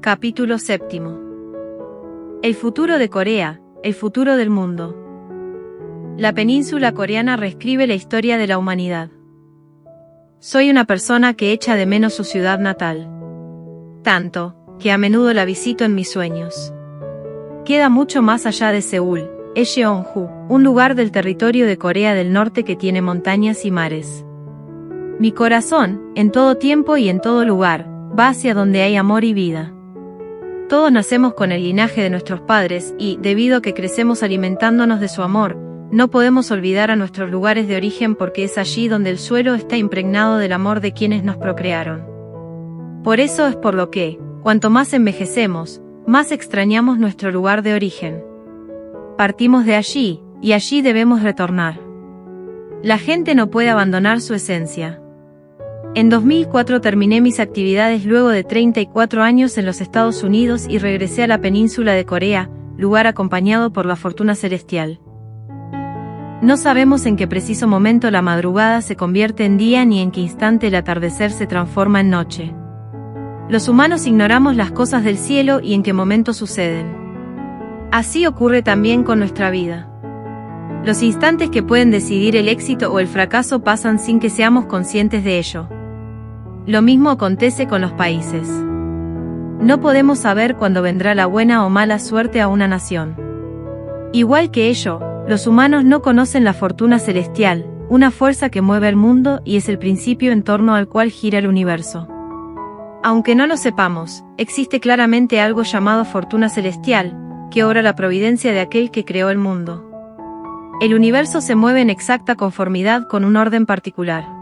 Capítulo 7. El futuro de Corea, el futuro del mundo. La península coreana reescribe la historia de la humanidad. Soy una persona que echa de menos su ciudad natal. Tanto, que a menudo la visito en mis sueños. Queda mucho más allá de Seúl, es Jeonju, un lugar del territorio de Corea del Norte que tiene montañas y mares. Mi corazón, en todo tiempo y en todo lugar, va hacia donde hay amor y vida. Todos nacemos con el linaje de nuestros padres y, debido a que crecemos alimentándonos de su amor, no podemos olvidar a nuestros lugares de origen porque es allí donde el suelo está impregnado del amor de quienes nos procrearon. Por eso es por lo que, cuanto más envejecemos, más extrañamos nuestro lugar de origen. Partimos de allí, y allí debemos retornar. La gente no puede abandonar su esencia. En 2004 terminé mis actividades luego de 34 años en los Estados Unidos y regresé a la península de Corea, lugar acompañado por la fortuna celestial. No sabemos en qué preciso momento la madrugada se convierte en día ni en qué instante el atardecer se transforma en noche. Los humanos ignoramos las cosas del cielo y en qué momento suceden. Así ocurre también con nuestra vida. Los instantes que pueden decidir el éxito o el fracaso pasan sin que seamos conscientes de ello. Lo mismo acontece con los países. No podemos saber cuándo vendrá la buena o mala suerte a una nación. Igual que ello, los humanos no conocen la fortuna celestial, una fuerza que mueve el mundo y es el principio en torno al cual gira el universo. Aunque no lo sepamos, existe claramente algo llamado fortuna celestial, que obra la providencia de aquel que creó el mundo. El universo se mueve en exacta conformidad con un orden particular.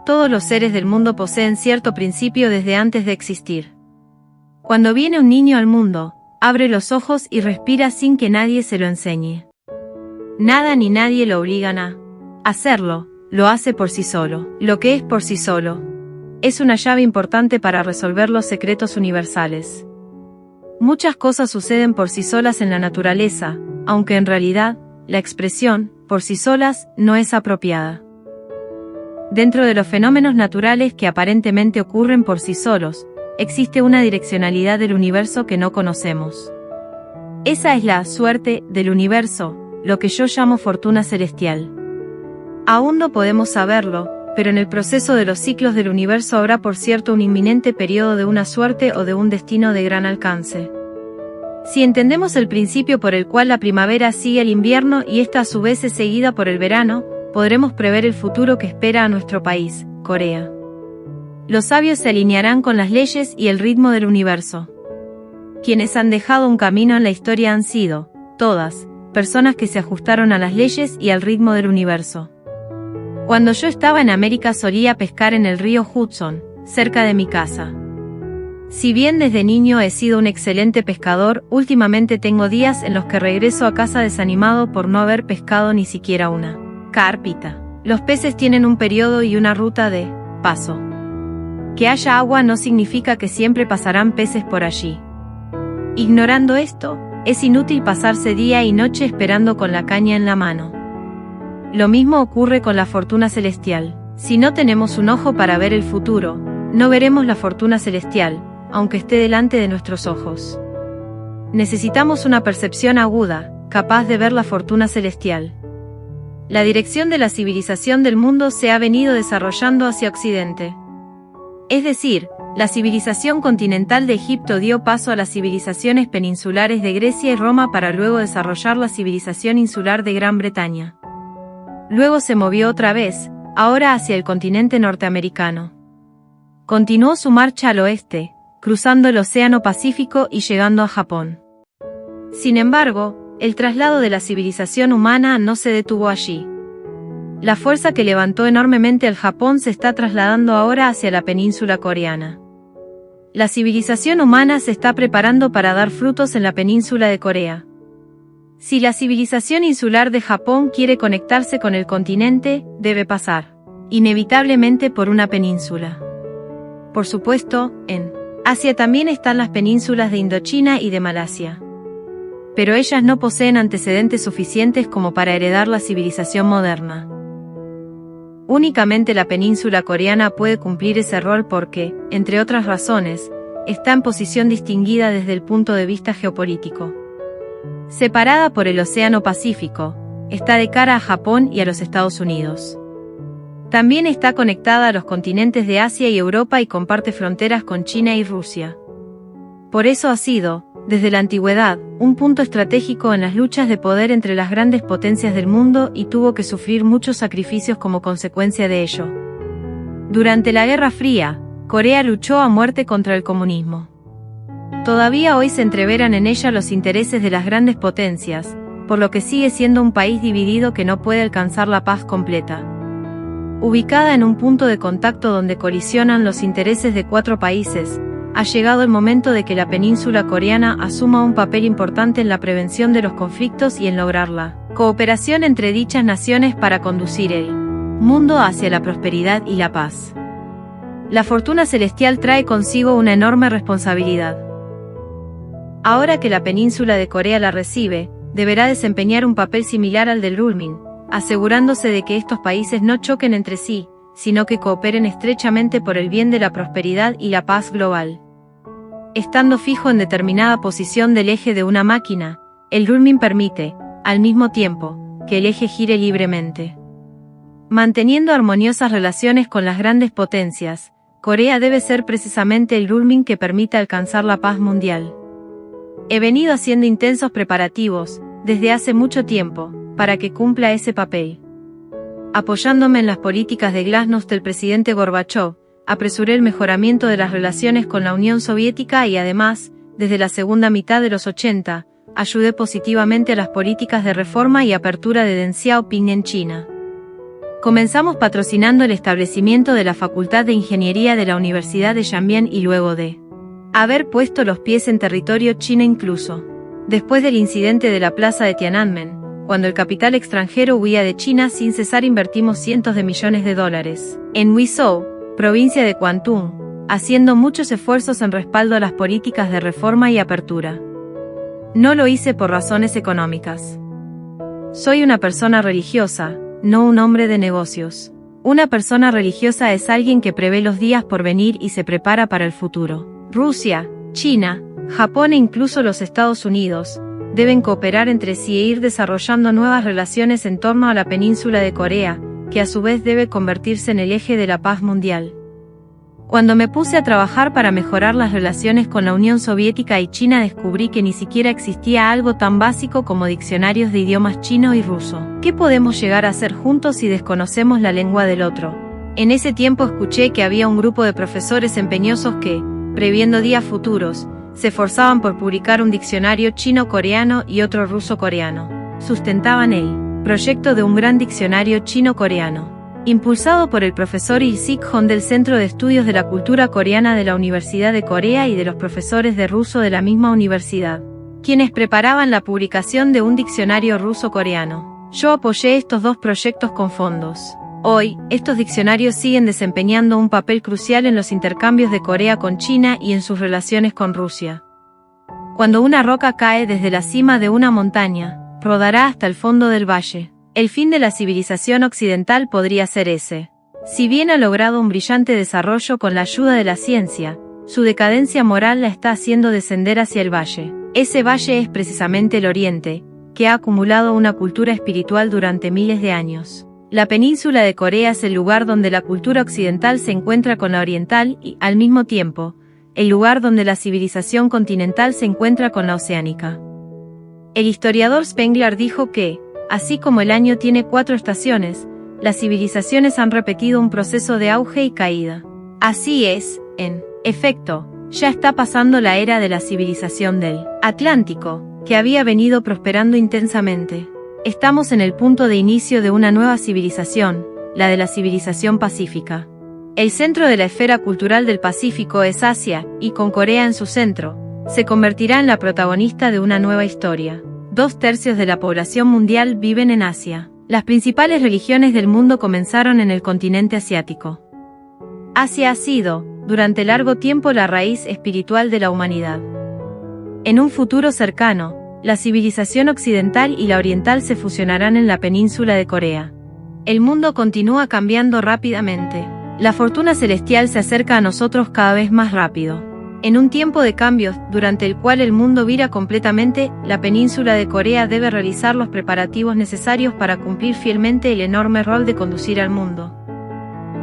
Todos los seres del mundo poseen cierto principio desde antes de existir. Cuando viene un niño al mundo, abre los ojos y respira sin que nadie se lo enseñe. Nada ni nadie lo obligan a hacerlo, lo hace por sí solo. Lo que es por sí solo es una llave importante para resolver los secretos universales. Muchas cosas suceden por sí solas en la naturaleza, aunque en realidad, la expresión, por sí solas, no es apropiada. Dentro de los fenómenos naturales que aparentemente ocurren por sí solos, existe una direccionalidad del universo que no conocemos. Esa es la suerte del universo, lo que yo llamo fortuna celestial. Aún no podemos saberlo, pero en el proceso de los ciclos del universo habrá por cierto un inminente periodo de una suerte o de un destino de gran alcance. Si entendemos el principio por el cual la primavera sigue al invierno y esta a su vez es seguida por el verano, podremos prever el futuro que espera a nuestro país, Corea. Los sabios se alinearán con las leyes y el ritmo del universo. Quienes han dejado un camino en la historia han sido, todas, personas que se ajustaron a las leyes y al ritmo del universo. Cuando yo estaba en América solía pescar en el río Hudson, cerca de mi casa. Si bien desde niño he sido un excelente pescador, últimamente tengo días en los que regreso a casa desanimado por no haber pescado ni siquiera una carpita. Los peces tienen un periodo y una ruta de paso. Que haya agua no significa que siempre pasarán peces por allí. Ignorando esto, es inútil pasarse día y noche esperando con la caña en la mano. Lo mismo ocurre con la fortuna celestial. Si no tenemos un ojo para ver el futuro, no veremos la fortuna celestial, aunque esté delante de nuestros ojos. Necesitamos una percepción aguda, capaz de ver la fortuna celestial. La dirección de la civilización del mundo se ha venido desarrollando hacia Occidente. Es decir, la civilización continental de Egipto dio paso a las civilizaciones peninsulares de Grecia y Roma para luego desarrollar la civilización insular de Gran Bretaña. Luego se movió otra vez, ahora hacia el continente norteamericano. Continuó su marcha al oeste, cruzando el Océano Pacífico y llegando a Japón. Sin embargo, el traslado de la civilización humana no se detuvo allí. La fuerza que levantó enormemente al Japón se está trasladando ahora hacia la península coreana. La civilización humana se está preparando para dar frutos en la península de Corea. Si la civilización insular de Japón quiere conectarse con el continente, debe pasar, inevitablemente, por una península. Por supuesto, en Asia también están las penínsulas de Indochina y de Malasia. Pero ellas no poseen antecedentes suficientes como para heredar la civilización moderna. Únicamente la península coreana puede cumplir ese rol porque, entre otras razones, está en posición distinguida desde el punto de vista geopolítico. Separada por el Océano Pacífico, está de cara a Japón y a los Estados Unidos. También está conectada a los continentes de Asia y Europa y comparte fronteras con China y Rusia. Por eso ha sido, desde la antigüedad, un punto estratégico en las luchas de poder entre las grandes potencias del mundo y tuvo que sufrir muchos sacrificios como consecuencia de ello. Durante la Guerra Fría, Corea luchó a muerte contra el comunismo. Todavía hoy se entreveran en ella los intereses de las grandes potencias, por lo que sigue siendo un país dividido que no puede alcanzar la paz completa. Ubicada en un punto de contacto donde colisionan los intereses de 4 países, ha llegado el momento de que la península coreana asuma un papel importante en la prevención de los conflictos y en lograr la cooperación entre dichas naciones para conducir el mundo hacia la prosperidad y la paz. La fortuna celestial trae consigo una enorme responsabilidad. Ahora que la península de Corea la recibe, deberá desempeñar un papel similar al del Rulmin, asegurándose de que estos países no choquen entre sí, sino que cooperen estrechamente por el bien de la prosperidad y la paz global. Estando fijo en determinada posición del eje de una máquina, el Rulmin permite, al mismo tiempo, que el eje gire libremente. Manteniendo armoniosas relaciones con las grandes potencias, Corea debe ser precisamente el Rulmin que permita alcanzar la paz mundial. He venido haciendo intensos preparativos, desde hace mucho tiempo, para que cumpla ese papel. Apoyándome en las políticas de glasnost del presidente Gorbachov, apresuré el mejoramiento de las relaciones con la Unión Soviética y además, desde la segunda mitad de los 80, ayudé positivamente a las políticas de reforma y apertura de Deng Xiaoping en China. Comenzamos patrocinando el establecimiento de la Facultad de Ingeniería de la Universidad de Yanbian y luego de haber puesto los pies en territorio chino incluso. Después del incidente de la plaza de Tiananmen, cuando el capital extranjero huía de China sin cesar, invertimos cientos de millones de dólares en Wuzhou, provincia de Guangdong, haciendo muchos esfuerzos en respaldo a las políticas de reforma y apertura. No lo hice por razones económicas. Soy una persona religiosa, no un hombre de negocios. Una persona religiosa es alguien que prevé los días por venir y se prepara para el futuro. Rusia, China, Japón e incluso los Estados Unidos deben cooperar entre sí e ir desarrollando nuevas relaciones en torno a la península de Corea, que a su vez debe convertirse en el eje de la paz mundial. Cuando me puse a trabajar para mejorar las relaciones con la Unión Soviética y China, descubrí que ni siquiera existía algo tan básico como diccionarios de idiomas chino y ruso. ¿Qué podemos llegar a hacer juntos si desconocemos la lengua del otro? En ese tiempo escuché que había un grupo de profesores empeñosos que, previendo días futuros, se esforzaban por publicar un diccionario chino-coreano y otro ruso-coreano. Sustentaban el proyecto de un gran diccionario chino-coreano, impulsado por el profesor Il-sik Hon del Centro de Estudios de la Cultura Coreana de la Universidad de Corea y de los profesores de ruso de la misma universidad, quienes preparaban la publicación de un diccionario ruso-coreano. Yo apoyé estos 2 proyectos con fondos. Hoy, estos diccionarios siguen desempeñando un papel crucial en los intercambios de Corea con China y en sus relaciones con Rusia. Cuando una roca cae desde la cima de una montaña, rodará hasta el fondo del valle. El fin de la civilización occidental podría ser ese. Si bien ha logrado un brillante desarrollo con la ayuda de la ciencia, su decadencia moral la está haciendo descender hacia el valle. Ese valle es precisamente el Oriente, que ha acumulado una cultura espiritual durante miles de años. La península de Corea es el lugar donde la cultura occidental se encuentra con la oriental y, al mismo tiempo, el lugar donde la civilización continental se encuentra con la oceánica. El historiador Spengler dijo que, así como el año tiene 4 estaciones, las civilizaciones han repetido un proceso de auge y caída. Así es, en efecto, ya está pasando la era de la civilización del Atlántico, que había venido prosperando intensamente. Estamos en el punto de inicio de una nueva civilización, la de la civilización pacífica. El centro de la esfera cultural del Pacífico es Asia, y con Corea en su centro, se convertirá en la protagonista de una nueva historia. 2/3 de la población mundial viven en Asia. Las principales religiones del mundo comenzaron en el continente asiático. Asia ha sido, durante largo tiempo, la raíz espiritual de la humanidad. En un futuro cercano, la civilización occidental y la oriental se fusionarán en la península de Corea. El mundo continúa cambiando rápidamente. La fortuna celestial se acerca a nosotros cada vez más rápido. En un tiempo de cambios, durante el cual el mundo vira completamente, la península de Corea debe realizar los preparativos necesarios para cumplir fielmente el enorme rol de conducir al mundo.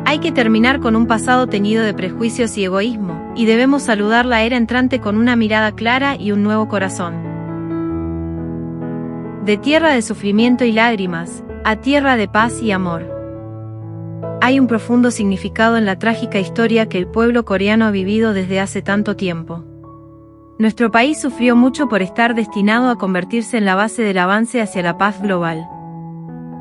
Hay que terminar con un pasado teñido de prejuicios y egoísmo, y debemos saludar la era entrante con una mirada clara y un nuevo corazón. De tierra de sufrimiento y lágrimas, a tierra de paz y amor. Hay un profundo significado en la trágica historia que el pueblo coreano ha vivido desde hace tanto tiempo. Nuestro país sufrió mucho por estar destinado a convertirse en la base del avance hacia la paz global.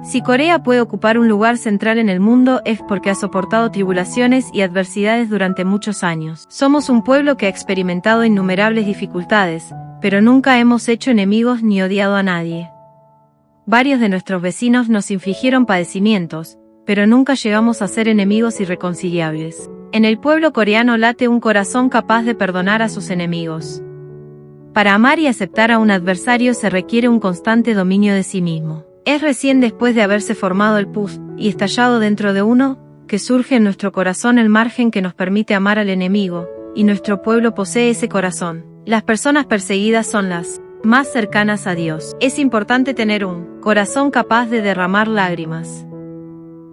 Si Corea puede ocupar un lugar central en el mundo es porque ha soportado tribulaciones y adversidades durante muchos años. Somos un pueblo que ha experimentado innumerables dificultades, pero nunca hemos hecho enemigos ni odiado a nadie. Varios de nuestros vecinos nos infligieron padecimientos, pero nunca llegamos a ser enemigos irreconciliables. En el pueblo coreano late un corazón capaz de perdonar a sus enemigos. Para amar y aceptar a un adversario se requiere un constante dominio de sí mismo. Es recién después de haberse formado el pus y estallado dentro de uno, que surge en nuestro corazón el margen que nos permite amar al enemigo, y nuestro pueblo posee ese corazón. Las personas perseguidas son las más cercanas a Dios. Es importante tener un corazón capaz de derramar lágrimas.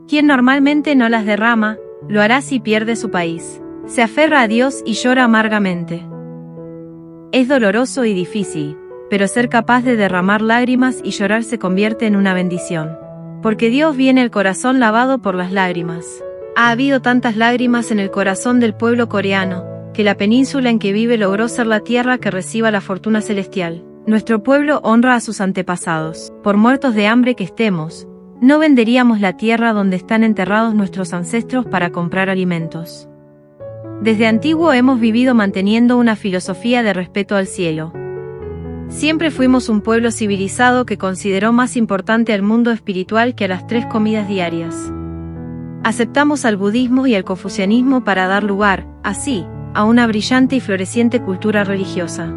Quien normalmente no las derrama, lo hará si pierde su país. Se aferra a Dios y llora amargamente. Es doloroso y difícil, pero ser capaz de derramar lágrimas y llorar se convierte en una bendición. Porque Dios viene el corazón lavado por las lágrimas. Ha habido tantas lágrimas en el corazón del pueblo coreano, que la península en que vive logró ser la tierra que reciba la fortuna celestial. Nuestro pueblo honra a sus antepasados. Por muertos de hambre que estemos, no venderíamos la tierra donde están enterrados nuestros ancestros para comprar alimentos. Desde antiguo hemos vivido manteniendo una filosofía de respeto al cielo. Siempre fuimos un pueblo civilizado que consideró más importante al mundo espiritual que a las 3 comidas diarias. Aceptamos al budismo y al confucianismo para dar lugar, así, a una brillante y floreciente cultura religiosa.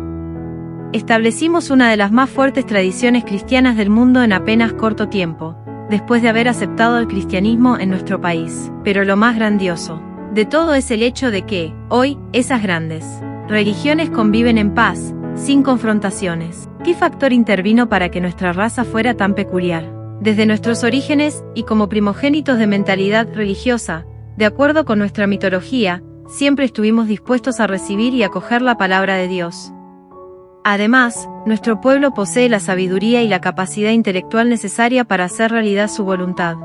Establecimos una de las más fuertes tradiciones cristianas del mundo en apenas corto tiempo, después de haber aceptado el cristianismo en nuestro país. Pero lo más grandioso de todo es el hecho de que, hoy, esas grandes religiones conviven en paz, sin confrontaciones. ¿Qué factor intervino para que nuestra raza fuera tan peculiar? Desde nuestros orígenes, y como primogénitos de mentalidad religiosa, de acuerdo con nuestra mitología, siempre estuvimos dispuestos a recibir y acoger la palabra de Dios. Además, nuestro pueblo posee la sabiduría y la capacidad intelectual necesaria para hacer realidad su voluntad.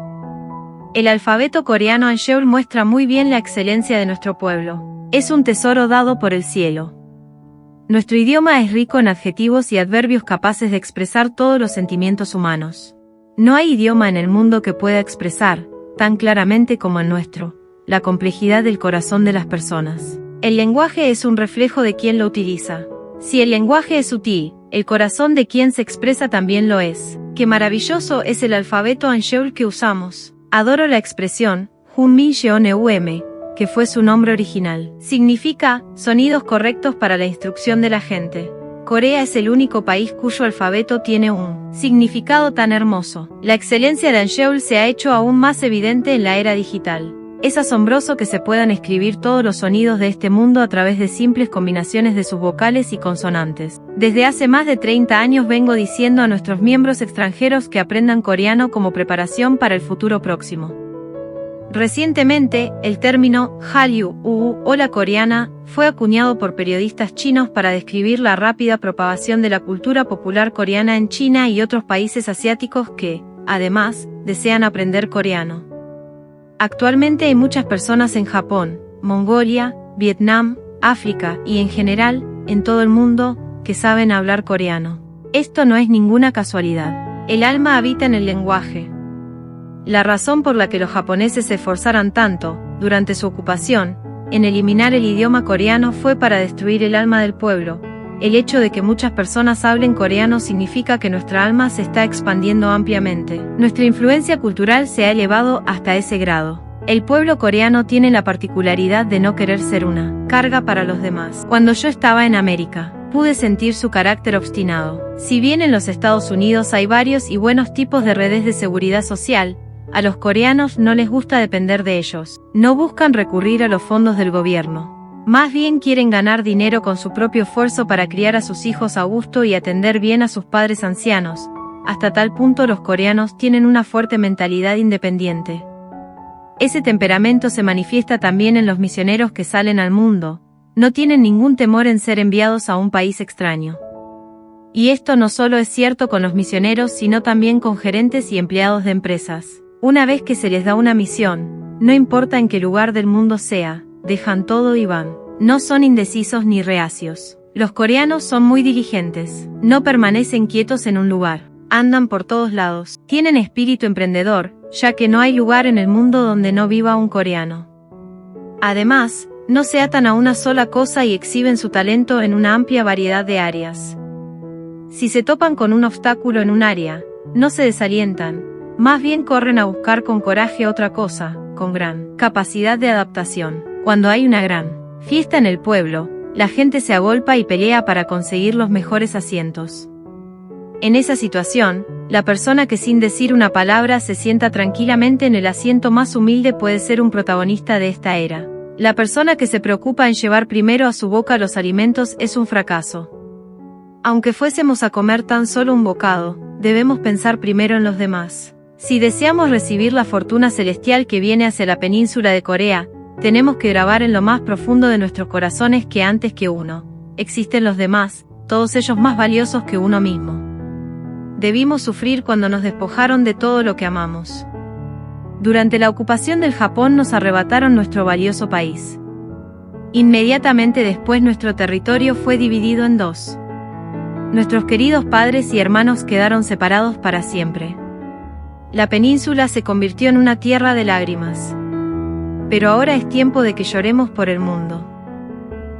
El alfabeto coreano Hangeul muestra muy bien la excelencia de nuestro pueblo. Es un tesoro dado por el cielo. Nuestro idioma es rico en adjetivos y adverbios capaces de expresar todos los sentimientos humanos. No hay idioma en el mundo que pueda expresar, tan claramente como el nuestro, la complejidad del corazón de las personas. El lenguaje es un reflejo de quien lo utiliza. Si el lenguaje es sutil, el corazón de quien se expresa también lo es. Qué maravilloso es el alfabeto Hangeul que usamos. Adoro la expresión, Hunmin Jeoneum, que fue su nombre original. Significa, sonidos correctos para la instrucción de la gente. Corea es el único país cuyo alfabeto tiene un significado tan hermoso. La excelencia de Hangeul se ha hecho aún más evidente en la era digital. Es asombroso que se puedan escribir todos los sonidos de este mundo a través de simples combinaciones de sus vocales y consonantes. Desde hace más de 30 años vengo diciendo a nuestros miembros extranjeros que aprendan coreano como preparación para el futuro próximo. Recientemente, el término Hallyu, o la coreana, fue acuñado por periodistas chinos para describir la rápida propagación de la cultura popular coreana en China y otros países asiáticos que, además, desean aprender coreano. Actualmente hay muchas personas en Japón, Mongolia, Vietnam, África y en general, en todo el mundo, que saben hablar coreano. Esto no es ninguna casualidad. El alma habita en el lenguaje. La razón por la que los japoneses se esforzaran tanto, durante su ocupación, en eliminar el idioma coreano fue para destruir el alma del pueblo. El hecho de que muchas personas hablen coreano significa que nuestra alma se está expandiendo ampliamente. Nuestra influencia cultural se ha elevado hasta ese grado. El pueblo coreano tiene la particularidad de no querer ser una carga para los demás. Cuando yo estaba en América, pude sentir su carácter obstinado. Si bien en los Estados Unidos hay varios y buenos tipos de redes de seguridad social, a los coreanos no les gusta depender de ellos. No buscan recurrir a los fondos del gobierno. Más bien quieren ganar dinero con su propio esfuerzo para criar a sus hijos a gusto y atender bien a sus padres ancianos. Hasta tal punto los coreanos tienen una fuerte mentalidad independiente. Ese temperamento se manifiesta también en los misioneros que salen al mundo. No tienen ningún temor en ser enviados a un país extraño. Y esto no solo es cierto con los misioneros, sino también con gerentes y empleados de empresas. Una vez que se les da una misión, no importa en qué lugar del mundo sea, dejan todo y van. No son indecisos ni reacios. Los coreanos son muy diligentes. No permanecen quietos en un lugar. Andan por todos lados. Tienen espíritu emprendedor, ya que no hay lugar en el mundo donde no viva un coreano. Además, no se atan a una sola cosa y exhiben su talento en una amplia variedad de áreas. Si se topan con un obstáculo en un área, no se desalientan, más bien corren a buscar con coraje otra cosa, con gran capacidad de adaptación. Cuando hay una gran fiesta en el pueblo, la gente se agolpa y pelea para conseguir los mejores asientos. En esa situación, la persona que sin decir una palabra se sienta tranquilamente en el asiento más humilde puede ser un protagonista de esta era. La persona que se preocupa en llevar primero a su boca los alimentos es un fracaso. Aunque fuésemos a comer tan solo un bocado, debemos pensar primero en los demás. Si deseamos recibir la fortuna celestial que viene hacia la península de Corea, tenemos que grabar en lo más profundo de nuestros corazones que antes que uno, existen los demás, todos ellos más valiosos que uno mismo. Debimos sufrir cuando nos despojaron de todo lo que amamos. Durante la ocupación del Japón nos arrebataron nuestro valioso país. Inmediatamente después nuestro territorio fue dividido en dos. Nuestros queridos padres y hermanos quedaron separados para siempre. La península se convirtió en una tierra de lágrimas. Pero ahora es tiempo de que lloremos por el mundo.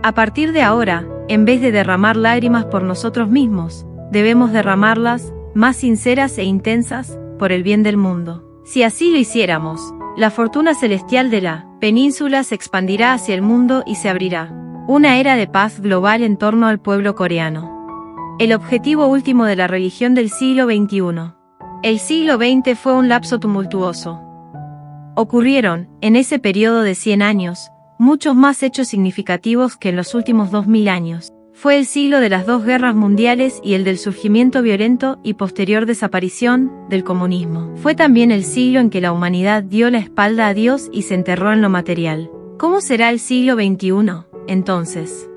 A partir de ahora, en vez de derramar lágrimas por nosotros mismos, debemos derramarlas, más sinceras e intensas, por el bien del mundo. Si así lo hiciéramos, la fortuna celestial de la península se expandirá hacia el mundo y se abrirá una era de paz global en torno al pueblo coreano. El objetivo último de la religión del siglo XXI. El siglo XX fue un lapso tumultuoso. Ocurrieron, en ese periodo de 100 años, muchos más hechos significativos que en los últimos 2000 años. Fue el siglo de las dos guerras mundiales y el del surgimiento violento y posterior desaparición del comunismo. Fue también el siglo en que la humanidad dio la espalda a Dios y se enterró en lo material. ¿Cómo será el siglo XXI, entonces?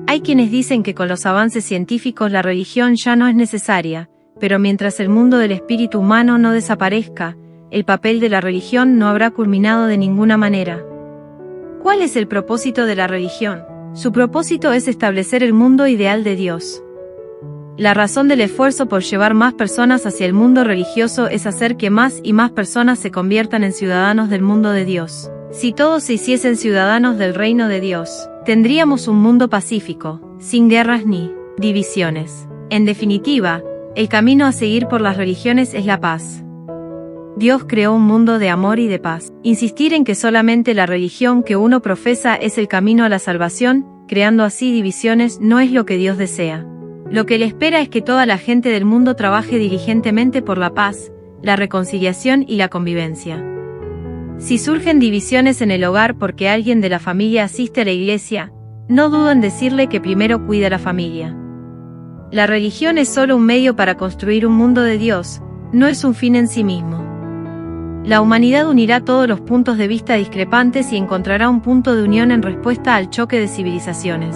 Hay quienes dicen que con los avances científicos la religión ya no es necesaria, pero mientras el mundo del espíritu humano no desaparezca, el papel de la religión no habrá culminado de ninguna manera. ¿Cuál es el propósito de la religión? Su propósito es establecer el mundo ideal de Dios. La razón del esfuerzo por llevar más personas hacia el mundo religioso es hacer que más y más personas se conviertan en ciudadanos del mundo de Dios. Si todos se hiciesen ciudadanos del reino de Dios, tendríamos un mundo pacífico, sin guerras ni divisiones. En definitiva, el camino a seguir por las religiones es la paz. Dios creó un mundo de amor y de paz. Insistir en que solamente la religión que uno profesa es el camino a la salvación, creando así divisiones, no es lo que Dios desea. Lo que Él espera es que toda la gente del mundo trabaje diligentemente por la paz, la reconciliación y la convivencia. Si surgen divisiones en el hogar porque alguien de la familia asiste a la iglesia, no dudo en decirle que primero cuida a la familia. La religión es solo un medio para construir un mundo de Dios, no es un fin en sí mismo. La humanidad unirá todos los puntos de vista discrepantes y encontrará un punto de unión en respuesta al choque de civilizaciones.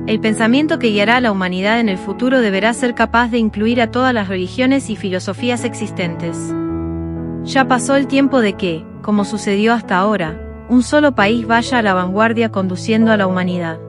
El pensamiento que guiará a la humanidad en el futuro deberá ser capaz de incluir a todas las religiones y filosofías existentes. Ya pasó el tiempo de que, como sucedió hasta ahora, un solo país vaya a la vanguardia conduciendo a la humanidad.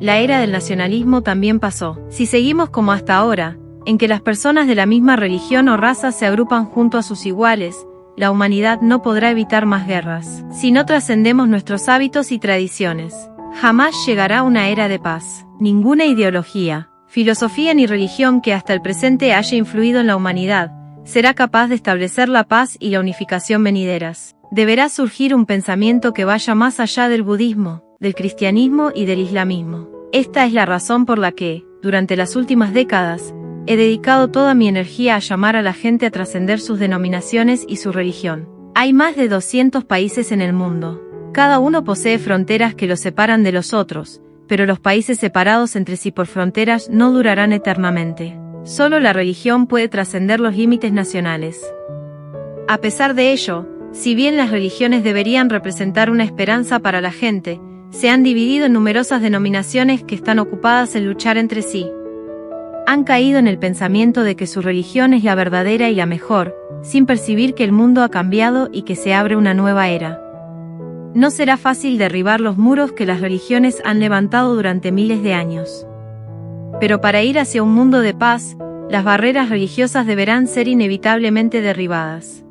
La era del nacionalismo también pasó. Si seguimos como hasta ahora, en que las personas de la misma religión o raza se agrupan junto a sus iguales, la humanidad no podrá evitar más guerras. Si no trascendemos nuestros hábitos y tradiciones, jamás llegará una era de paz. Ninguna ideología, filosofía ni religión que hasta el presente haya influido en la humanidad, será capaz de establecer la paz y la unificación venideras. Deberá surgir un pensamiento que vaya más allá del budismo, del cristianismo y del islamismo. Esta es la razón por la que, durante las últimas décadas, he dedicado toda mi energía a llamar a la gente a trascender sus denominaciones y su religión. Hay más de 200 países en el mundo. Cada uno posee fronteras que los separan de los otros, pero los países separados entre sí por fronteras no durarán eternamente. Solo la religión puede trascender los límites nacionales. A pesar de ello, si bien las religiones deberían representar una esperanza para la gente, se han dividido en numerosas denominaciones que están ocupadas en luchar entre sí. Han caído en el pensamiento de que su religión es la verdadera y la mejor, sin percibir que el mundo ha cambiado y que se abre una nueva era. No será fácil derribar los muros que las religiones han levantado durante miles de años. Pero para ir hacia un mundo de paz, las barreras religiosas deberán ser inevitablemente derribadas.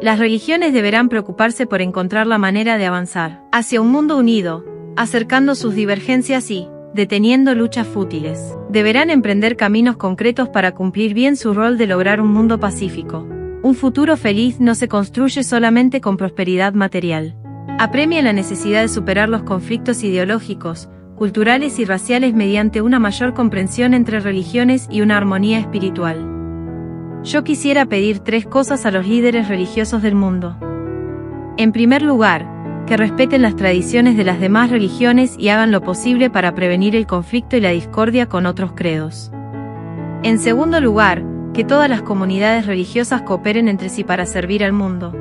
Las religiones deberán preocuparse por encontrar la manera de avanzar hacia un mundo unido, acercando sus divergencias y deteniendo luchas fútiles. Deberán emprender caminos concretos para cumplir bien su rol de lograr un mundo pacífico. Un futuro feliz no se construye solamente con prosperidad material. Apremia la necesidad de superar los conflictos ideológicos, culturales y raciales mediante una mayor comprensión entre religiones y una armonía espiritual. Yo quisiera pedir 3 cosas a los líderes religiosos del mundo. En primer lugar, que respeten las tradiciones de las demás religiones y hagan lo posible para prevenir el conflicto y la discordia con otros credos. En segundo lugar, que todas las comunidades religiosas cooperen entre sí para servir al mundo.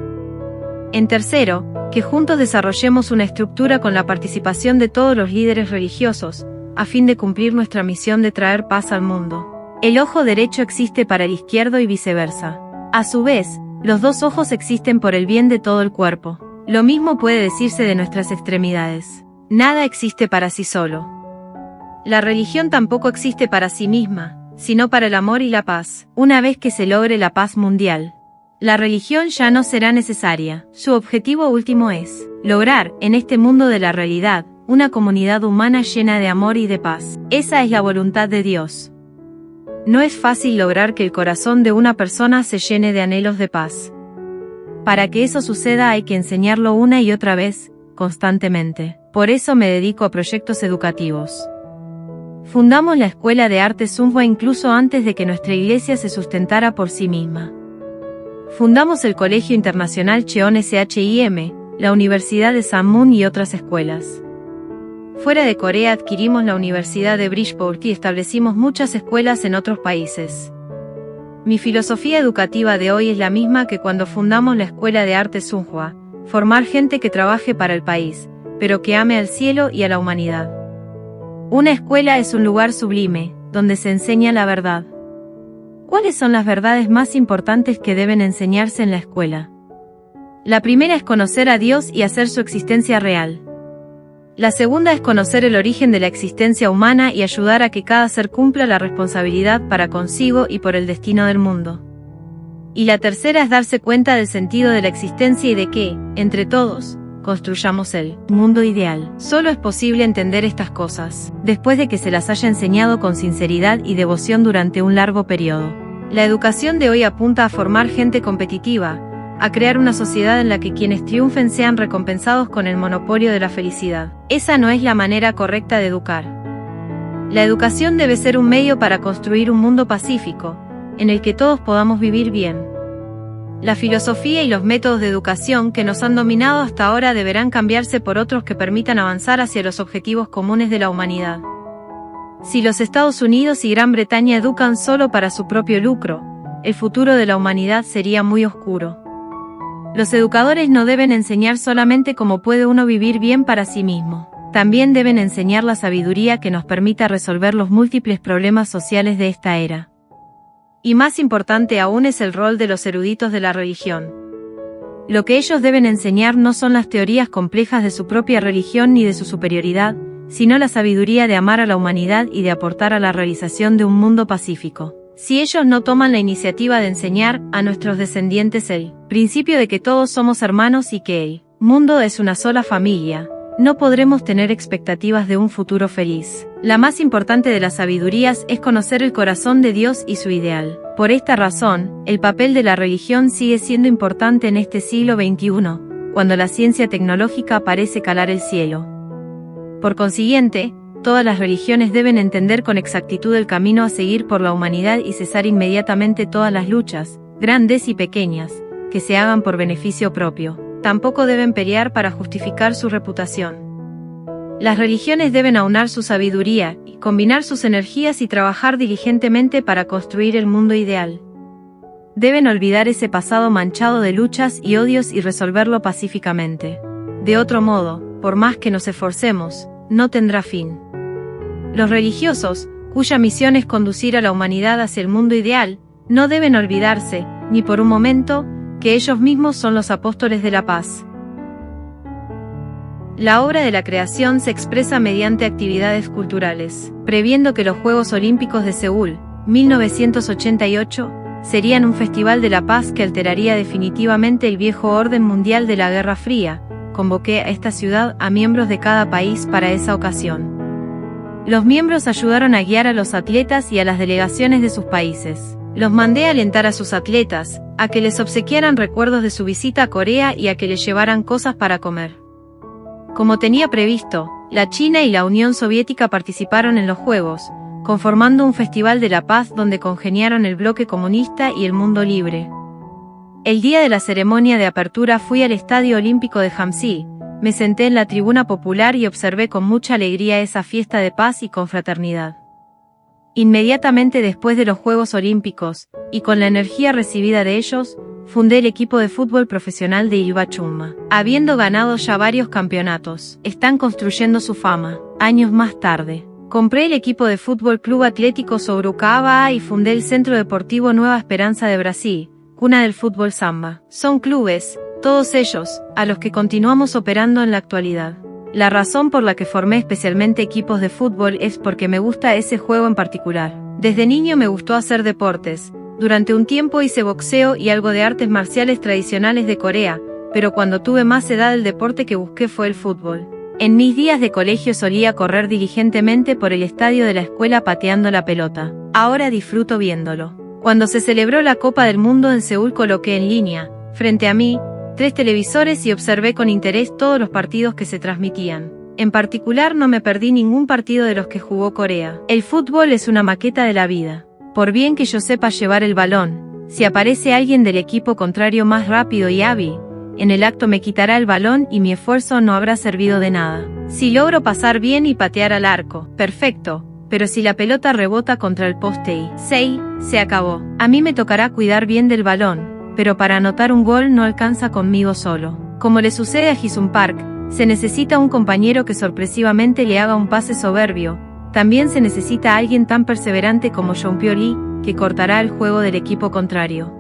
En tercero, que juntos desarrollemos una estructura con la participación de todos los líderes religiosos, a fin de cumplir nuestra misión de traer paz al mundo. El ojo derecho existe para el izquierdo y viceversa. A su vez, los 2 ojos existen por el bien de todo el cuerpo. Lo mismo puede decirse de nuestras extremidades. Nada existe para sí solo. La religión tampoco existe para sí misma, sino para el amor y la paz. Una vez que se logre la paz mundial, la religión ya no será necesaria. Su objetivo último es lograr, en este mundo de la realidad, una comunidad humana llena de amor y de paz. Esa es la voluntad de Dios. No es fácil lograr que el corazón de una persona se llene de anhelos de paz. Para que eso suceda hay que enseñarlo una y otra vez, constantemente. Por eso me dedico a proyectos educativos. Fundamos la Escuela de Arte Sunhwa incluso antes de que nuestra iglesia se sustentara por sí misma. Fundamos el Colegio Internacional Cheon Shim, la Universidad de Sammun y otras escuelas. Fuera de Corea adquirimos la Universidad de Bridgeport y establecimos muchas escuelas en otros países. Mi filosofía educativa de hoy es la misma que cuando fundamos la Escuela de Arte Sunhwa: formar gente que trabaje para el país, pero que ame al cielo y a la humanidad. Una escuela es un lugar sublime, donde se enseña la verdad. ¿Cuáles son las verdades más importantes que deben enseñarse en la escuela? La primera es conocer a Dios y hacer su existencia real. La segunda es conocer el origen de la existencia humana y ayudar a que cada ser cumpla la responsabilidad para consigo y por el destino del mundo. Y la tercera es darse cuenta del sentido de la existencia y de que, entre todos, construyamos el mundo ideal. Solo es posible entender estas cosas después de que se las haya enseñado con sinceridad y devoción durante un largo periodo. La educación de hoy apunta a formar gente competitiva, a crear una sociedad en la que quienes triunfen sean recompensados con el monopolio de la felicidad. Esa no es la manera correcta de educar. La educación debe ser un medio para construir un mundo pacífico, en el que todos podamos vivir bien. La filosofía y los métodos de educación que nos han dominado hasta ahora deberán cambiarse por otros que permitan avanzar hacia los objetivos comunes de la humanidad. Si los Estados Unidos y Gran Bretaña educan solo para su propio lucro, el futuro de la humanidad sería muy oscuro. Los educadores no deben enseñar solamente cómo puede uno vivir bien para sí mismo. También deben enseñar la sabiduría que nos permita resolver los múltiples problemas sociales de esta era. Y más importante aún es el rol de los eruditos de la religión. Lo que ellos deben enseñar no son las teorías complejas de su propia religión ni de su superioridad, sino la sabiduría de amar a la humanidad y de aportar a la realización de un mundo pacífico. Si ellos no toman la iniciativa de enseñar a nuestros descendientes el principio de que todos somos hermanos y que el mundo es una sola familia, no podremos tener expectativas de un futuro feliz. La más importante de las sabidurías es conocer el corazón de Dios y su ideal. Por esta razón, el papel de la religión sigue siendo importante en este siglo XXI, cuando la ciencia tecnológica parece calar el cielo. Por consiguiente, todas las religiones deben entender con exactitud el camino a seguir por la humanidad y cesar inmediatamente todas las luchas, grandes y pequeñas, que se hagan por beneficio propio. tampoco deben pelear para justificar su reputación. Las religiones deben aunar su sabiduría, y combinar sus energías y trabajar diligentemente para construir el mundo ideal. Deben olvidar ese pasado manchado de luchas y odios y resolverlo pacíficamente. De otro modo, por más que nos esforcemos, no tendrá fin. Los religiosos, cuya misión es conducir a la humanidad hacia el mundo ideal, no deben olvidarse, ni por un momento, que ellos mismos son los apóstoles de la paz. La obra de la creación se expresa mediante actividades culturales, previendo que los Juegos Olímpicos de Seúl, 1988, serían un festival de la paz que alteraría definitivamente el viejo orden mundial de la Guerra Fría. Convoqué a esta ciudad a miembros de cada país para esa ocasión. Los miembros ayudaron a guiar a los atletas y a las delegaciones de sus países. Los mandé a alentar a sus atletas, a que les obsequiaran recuerdos de su visita a Corea y a que les llevaran cosas para comer. Como tenía previsto, la China y la Unión Soviética participaron en los Juegos, conformando un festival de la paz donde congeniaron el bloque comunista y el mundo libre. El día de la ceremonia de apertura fui al Estadio Olímpico de Hamsi, me senté en la tribuna popular y observé con mucha alegría esa fiesta de paz y confraternidad. Inmediatamente después de los Juegos Olímpicos, y con la energía recibida de ellos, fundé el equipo de fútbol profesional de Ilbachunma. Habiendo ganado ya varios campeonatos, están construyendo su fama. Años más tarde, compré el equipo de fútbol Club Atlético Sorocaba y fundé el Centro Deportivo Nueva Esperanza de Brasil, cuna del fútbol samba. Son clubes, todos ellos, a los que continuamos operando en la actualidad. La razón por la que formé especialmente equipos de fútbol es porque me gusta ese juego en particular. Desde niño me gustó hacer deportes. Durante un tiempo hice boxeo y algo de artes marciales tradicionales de Corea, pero cuando tuve más edad el deporte que busqué fue el fútbol. En mis días de colegio solía correr diligentemente por el estadio de la escuela pateando la pelota. Ahora disfruto viéndolo. Cuando se celebró la Copa del Mundo en Seúl coloqué en línea, frente a mí, 3 televisores y observé con interés todos los partidos que se transmitían. En particular no me perdí ningún partido de los que jugó Corea. El fútbol es una maqueta de la vida. Por bien que yo sepa llevar el balón, si aparece alguien del equipo contrario más rápido y hábil, en el acto me quitará el balón y mi esfuerzo no habrá servido de nada. Si logro pasar bien y patear al arco, perfecto. Pero si la pelota rebota contra el poste y se acabó. A mí me tocará cuidar bien del balón, pero para anotar un gol no alcanza conmigo solo. Como le sucede a Jisung Park, se necesita un compañero que sorpresivamente le haga un pase soberbio. También se necesita alguien tan perseverante como Jeong-pyo Lee, que cortará el juego del equipo contrario.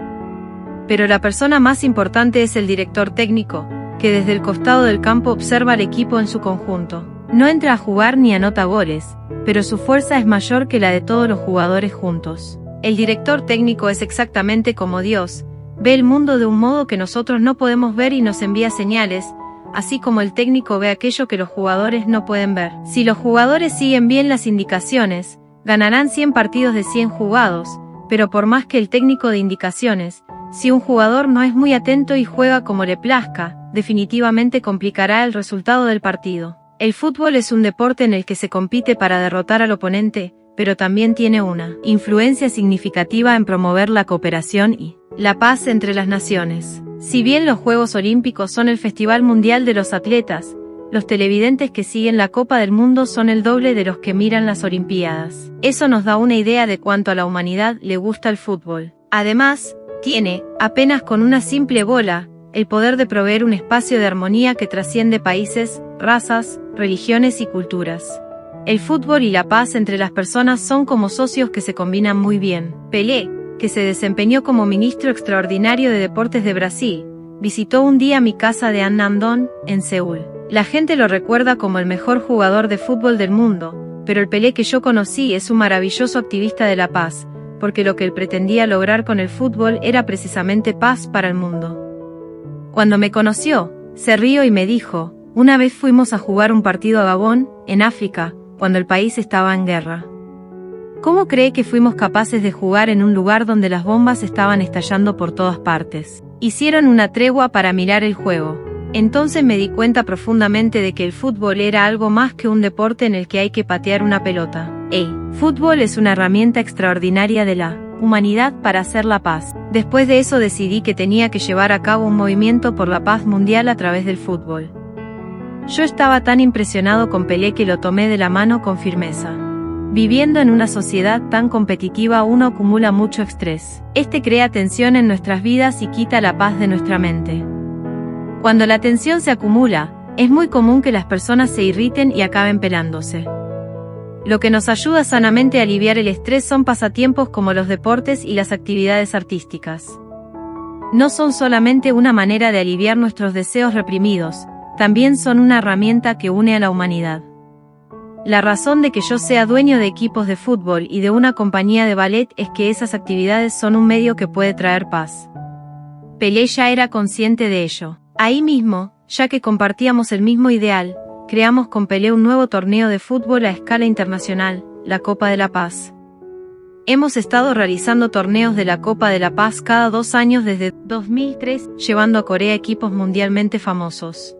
Pero la persona más importante es el director técnico, que desde el costado del campo observa al equipo en su conjunto. No entra a jugar ni anota goles, pero su fuerza es mayor que la de todos los jugadores juntos. El director técnico es exactamente como Dios, ve el mundo de un modo que nosotros no podemos ver y nos envía señales, así como el técnico ve aquello que los jugadores no pueden ver. Si los jugadores siguen bien las indicaciones, ganarán 100 partidos de 100 jugados, pero por más que el técnico dé indicaciones, si un jugador no es muy atento y juega como le plazca, definitivamente complicará el resultado del partido. El fútbol es un deporte en el que se compite para derrotar al oponente, pero también tiene una influencia significativa en promover la cooperación y la paz entre las naciones. Si bien los Juegos Olímpicos son el festival mundial de los atletas, los televidentes que siguen la Copa del Mundo son el doble de los que miran las Olimpiadas. Eso nos da una idea de cuánto a la humanidad le gusta el fútbol. Además, tiene, apenas con una simple bola, el poder de proveer un espacio de armonía que trasciende países, razas, religiones y culturas. El fútbol y la paz entre las personas son como socios que se combinan muy bien. Pelé, que se desempeñó como ministro extraordinario de deportes de Brasil, visitó un día mi casa de Annam-dong, en Seúl. La gente lo recuerda como el mejor jugador de fútbol del mundo, pero el Pelé que yo conocí es un maravilloso activista de la paz, porque lo que él pretendía lograr con el fútbol era precisamente paz para el mundo. Cuando me conoció, se rió y me dijo, una vez fuimos a jugar un partido a Gabón, en África, cuando el país estaba en guerra. ¿Cómo cree que fuimos capaces de jugar en un lugar donde las bombas estaban estallando por todas partes? Hicieron una tregua para mirar el juego. Entonces me di cuenta profundamente de que el fútbol era algo más que un deporte en el que hay que patear una pelota. El fútbol es una herramienta extraordinaria de la humanidad para hacer la paz. Después de eso decidí que tenía que llevar a cabo un movimiento por la paz mundial a través del fútbol. Yo estaba tan impresionado con Pelé que lo tomé de la mano con firmeza. Viviendo en una sociedad tan competitiva uno acumula mucho estrés. Este crea tensión en nuestras vidas y quita la paz de nuestra mente. Cuando la tensión se acumula, es muy común que las personas se irriten y acaben peleándose. Lo que nos ayuda sanamente a aliviar el estrés son pasatiempos como los deportes y las actividades artísticas. No son solamente una manera de aliviar nuestros deseos reprimidos, también son una herramienta que une a la humanidad. La razón de que yo sea dueño de equipos de fútbol y de una compañía de ballet es que esas actividades son un medio que puede traer paz. Pelé ya era consciente de ello. Ahí mismo, ya que compartíamos el mismo ideal, creamos con Pelé un nuevo torneo de fútbol a escala internacional, la Copa de la Paz. Hemos estado realizando torneos de la Copa de la Paz cada 2 años desde 2003, llevando a Corea equipos mundialmente famosos.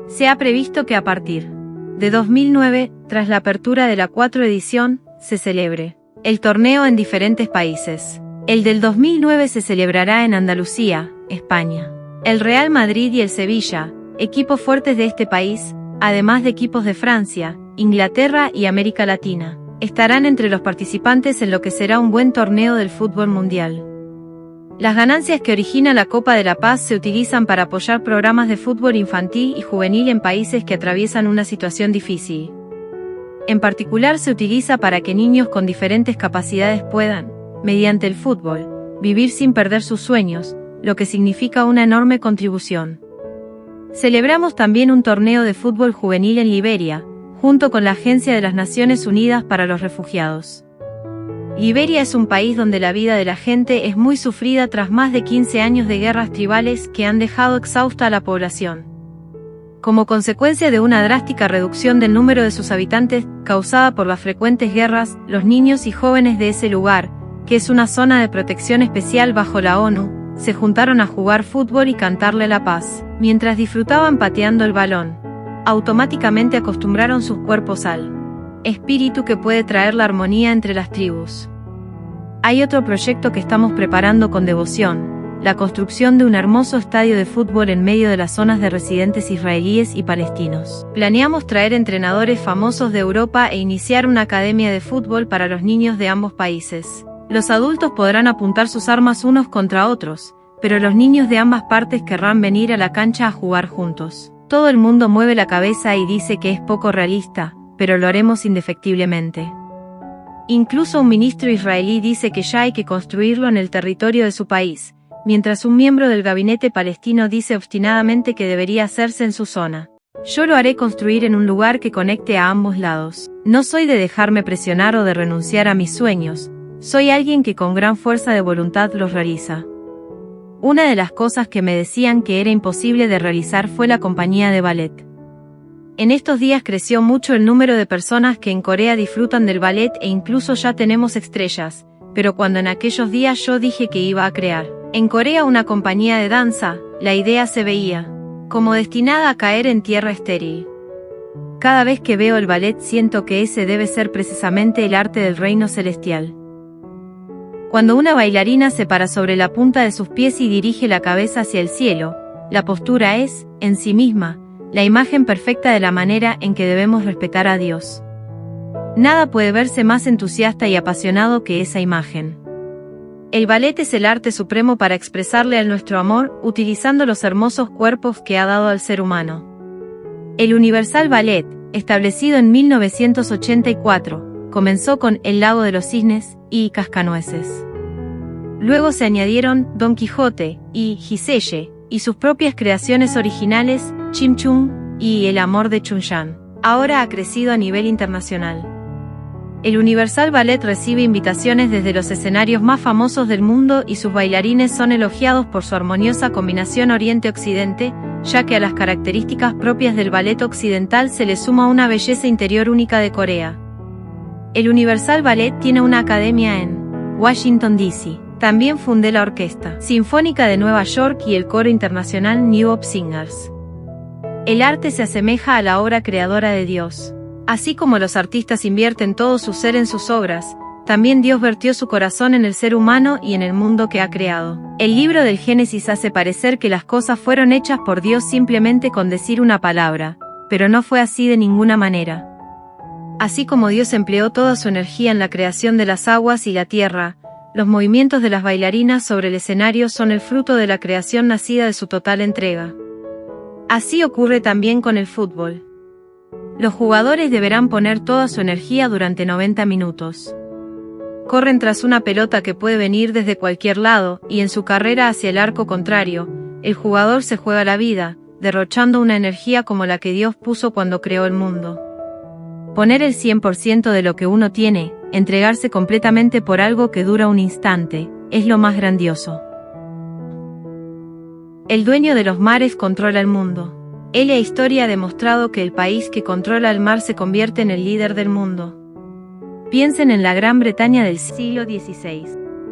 Se ha previsto que a partir de 2009, tras la apertura de la 4ª edición, se celebre el torneo en diferentes países. El del 2009 se celebrará en Andalucía, España. El Real Madrid y el Sevilla, equipos fuertes de este país, además de equipos de Francia, Inglaterra y América Latina, estarán entre los participantes en lo que será un buen torneo del fútbol mundial. Las ganancias que origina la Copa de la Paz se utilizan para apoyar programas de fútbol infantil y juvenil en países que atraviesan una situación difícil. En particular se utiliza para que niños con diferentes capacidades puedan, mediante el fútbol, vivir sin perder sus sueños, lo que significa una enorme contribución. Celebramos también un torneo de fútbol juvenil en Liberia, junto con la Agencia de las Naciones Unidas para los Refugiados. Liberia es un país donde la vida de la gente es muy sufrida tras más de 15 años de guerras tribales que han dejado exhausta a la población. Como consecuencia de una drástica reducción del número de sus habitantes causada por las frecuentes guerras, los niños y jóvenes de ese lugar, que es una zona de protección especial bajo la ONU, se juntaron a jugar fútbol y cantarle la paz, mientras disfrutaban pateando el balón. Automáticamente acostumbraron sus cuerpos al espíritu que puede traer la armonía entre las tribus. Hay otro proyecto que estamos preparando con devoción, la construcción de un hermoso estadio de fútbol en medio de las zonas de residentes israelíes y palestinos. Planeamos traer entrenadores famosos de Europa e iniciar una academia de fútbol para los niños de ambos países. Los adultos podrán apuntar sus armas unos contra otros, pero los niños de ambas partes querrán venir a la cancha a jugar juntos. Todo el mundo mueve la cabeza y dice que es poco realista, pero lo haremos indefectiblemente. Incluso un ministro israelí dice que ya hay que construirlo en el territorio de su país, mientras un miembro del gabinete palestino dice obstinadamente que debería hacerse en su zona. Yo lo haré construir en un lugar que conecte a ambos lados. No soy de dejarme presionar o de renunciar a mis sueños, soy alguien que con gran fuerza de voluntad los realiza. Una de las cosas que me decían que era imposible de realizar fue la compañía de ballet. En estos días creció mucho el número de personas que en Corea disfrutan del ballet e incluso ya tenemos estrellas, pero cuando en aquellos días yo dije que iba a crear en Corea una compañía de danza, la idea se veía como destinada a caer en tierra estéril. Cada vez que veo el ballet siento que ese debe ser precisamente el arte del reino celestial. Cuando una bailarina se para sobre la punta de sus pies y dirige la cabeza hacia el cielo, la postura es, en sí misma, la imagen perfecta de la manera en que debemos respetar a Dios. Nada puede verse más entusiasta y apasionado que esa imagen. El ballet es el arte supremo para expresarle a nuestro amor, utilizando los hermosos cuerpos que ha dado al ser humano. El Universal Ballet, establecido en 1984, comenzó con El Lago de los Cisnes y Cascanueces. Luego se añadieron Don Quijote y Giselle, y sus propias creaciones originales, Chim Chung y El Amor de Chun-Chan. Ahora ha crecido a nivel internacional. El Universal Ballet recibe invitaciones desde los escenarios más famosos del mundo y sus bailarines son elogiados por su armoniosa combinación Oriente-Occidente, ya que a las características propias del ballet occidental se le suma una belleza interior única de Corea. El Universal Ballet tiene una academia en Washington, D.C. También fundé la Orquesta Sinfónica de Nueva York y el coro internacional New Hope Singers. El arte se asemeja a la obra creadora de Dios. Así como los artistas invierten todo su ser en sus obras, también Dios vertió su corazón en el ser humano y en el mundo que ha creado. El libro del Génesis hace parecer que las cosas fueron hechas por Dios simplemente con decir una palabra, pero no fue así de ninguna manera. Así como Dios empleó toda su energía en la creación de las aguas y la tierra, los movimientos de las bailarinas sobre el escenario son el fruto de la creación nacida de su total entrega. Así ocurre también con el fútbol. Los jugadores deberán poner toda su energía durante 90 minutos. Corren tras una pelota que puede venir desde cualquier lado, y en su carrera hacia el arco contrario, el jugador se juega la vida, derrochando una energía como la que Dios puso cuando creó el mundo. Poner el 100% de lo que uno tiene, entregarse completamente por algo que dura un instante, es lo más grandioso. El dueño de los mares controla el mundo. La historia ha demostrado que el país que controla el mar se convierte en el líder del mundo. Piensen en la Gran Bretaña del siglo XVI.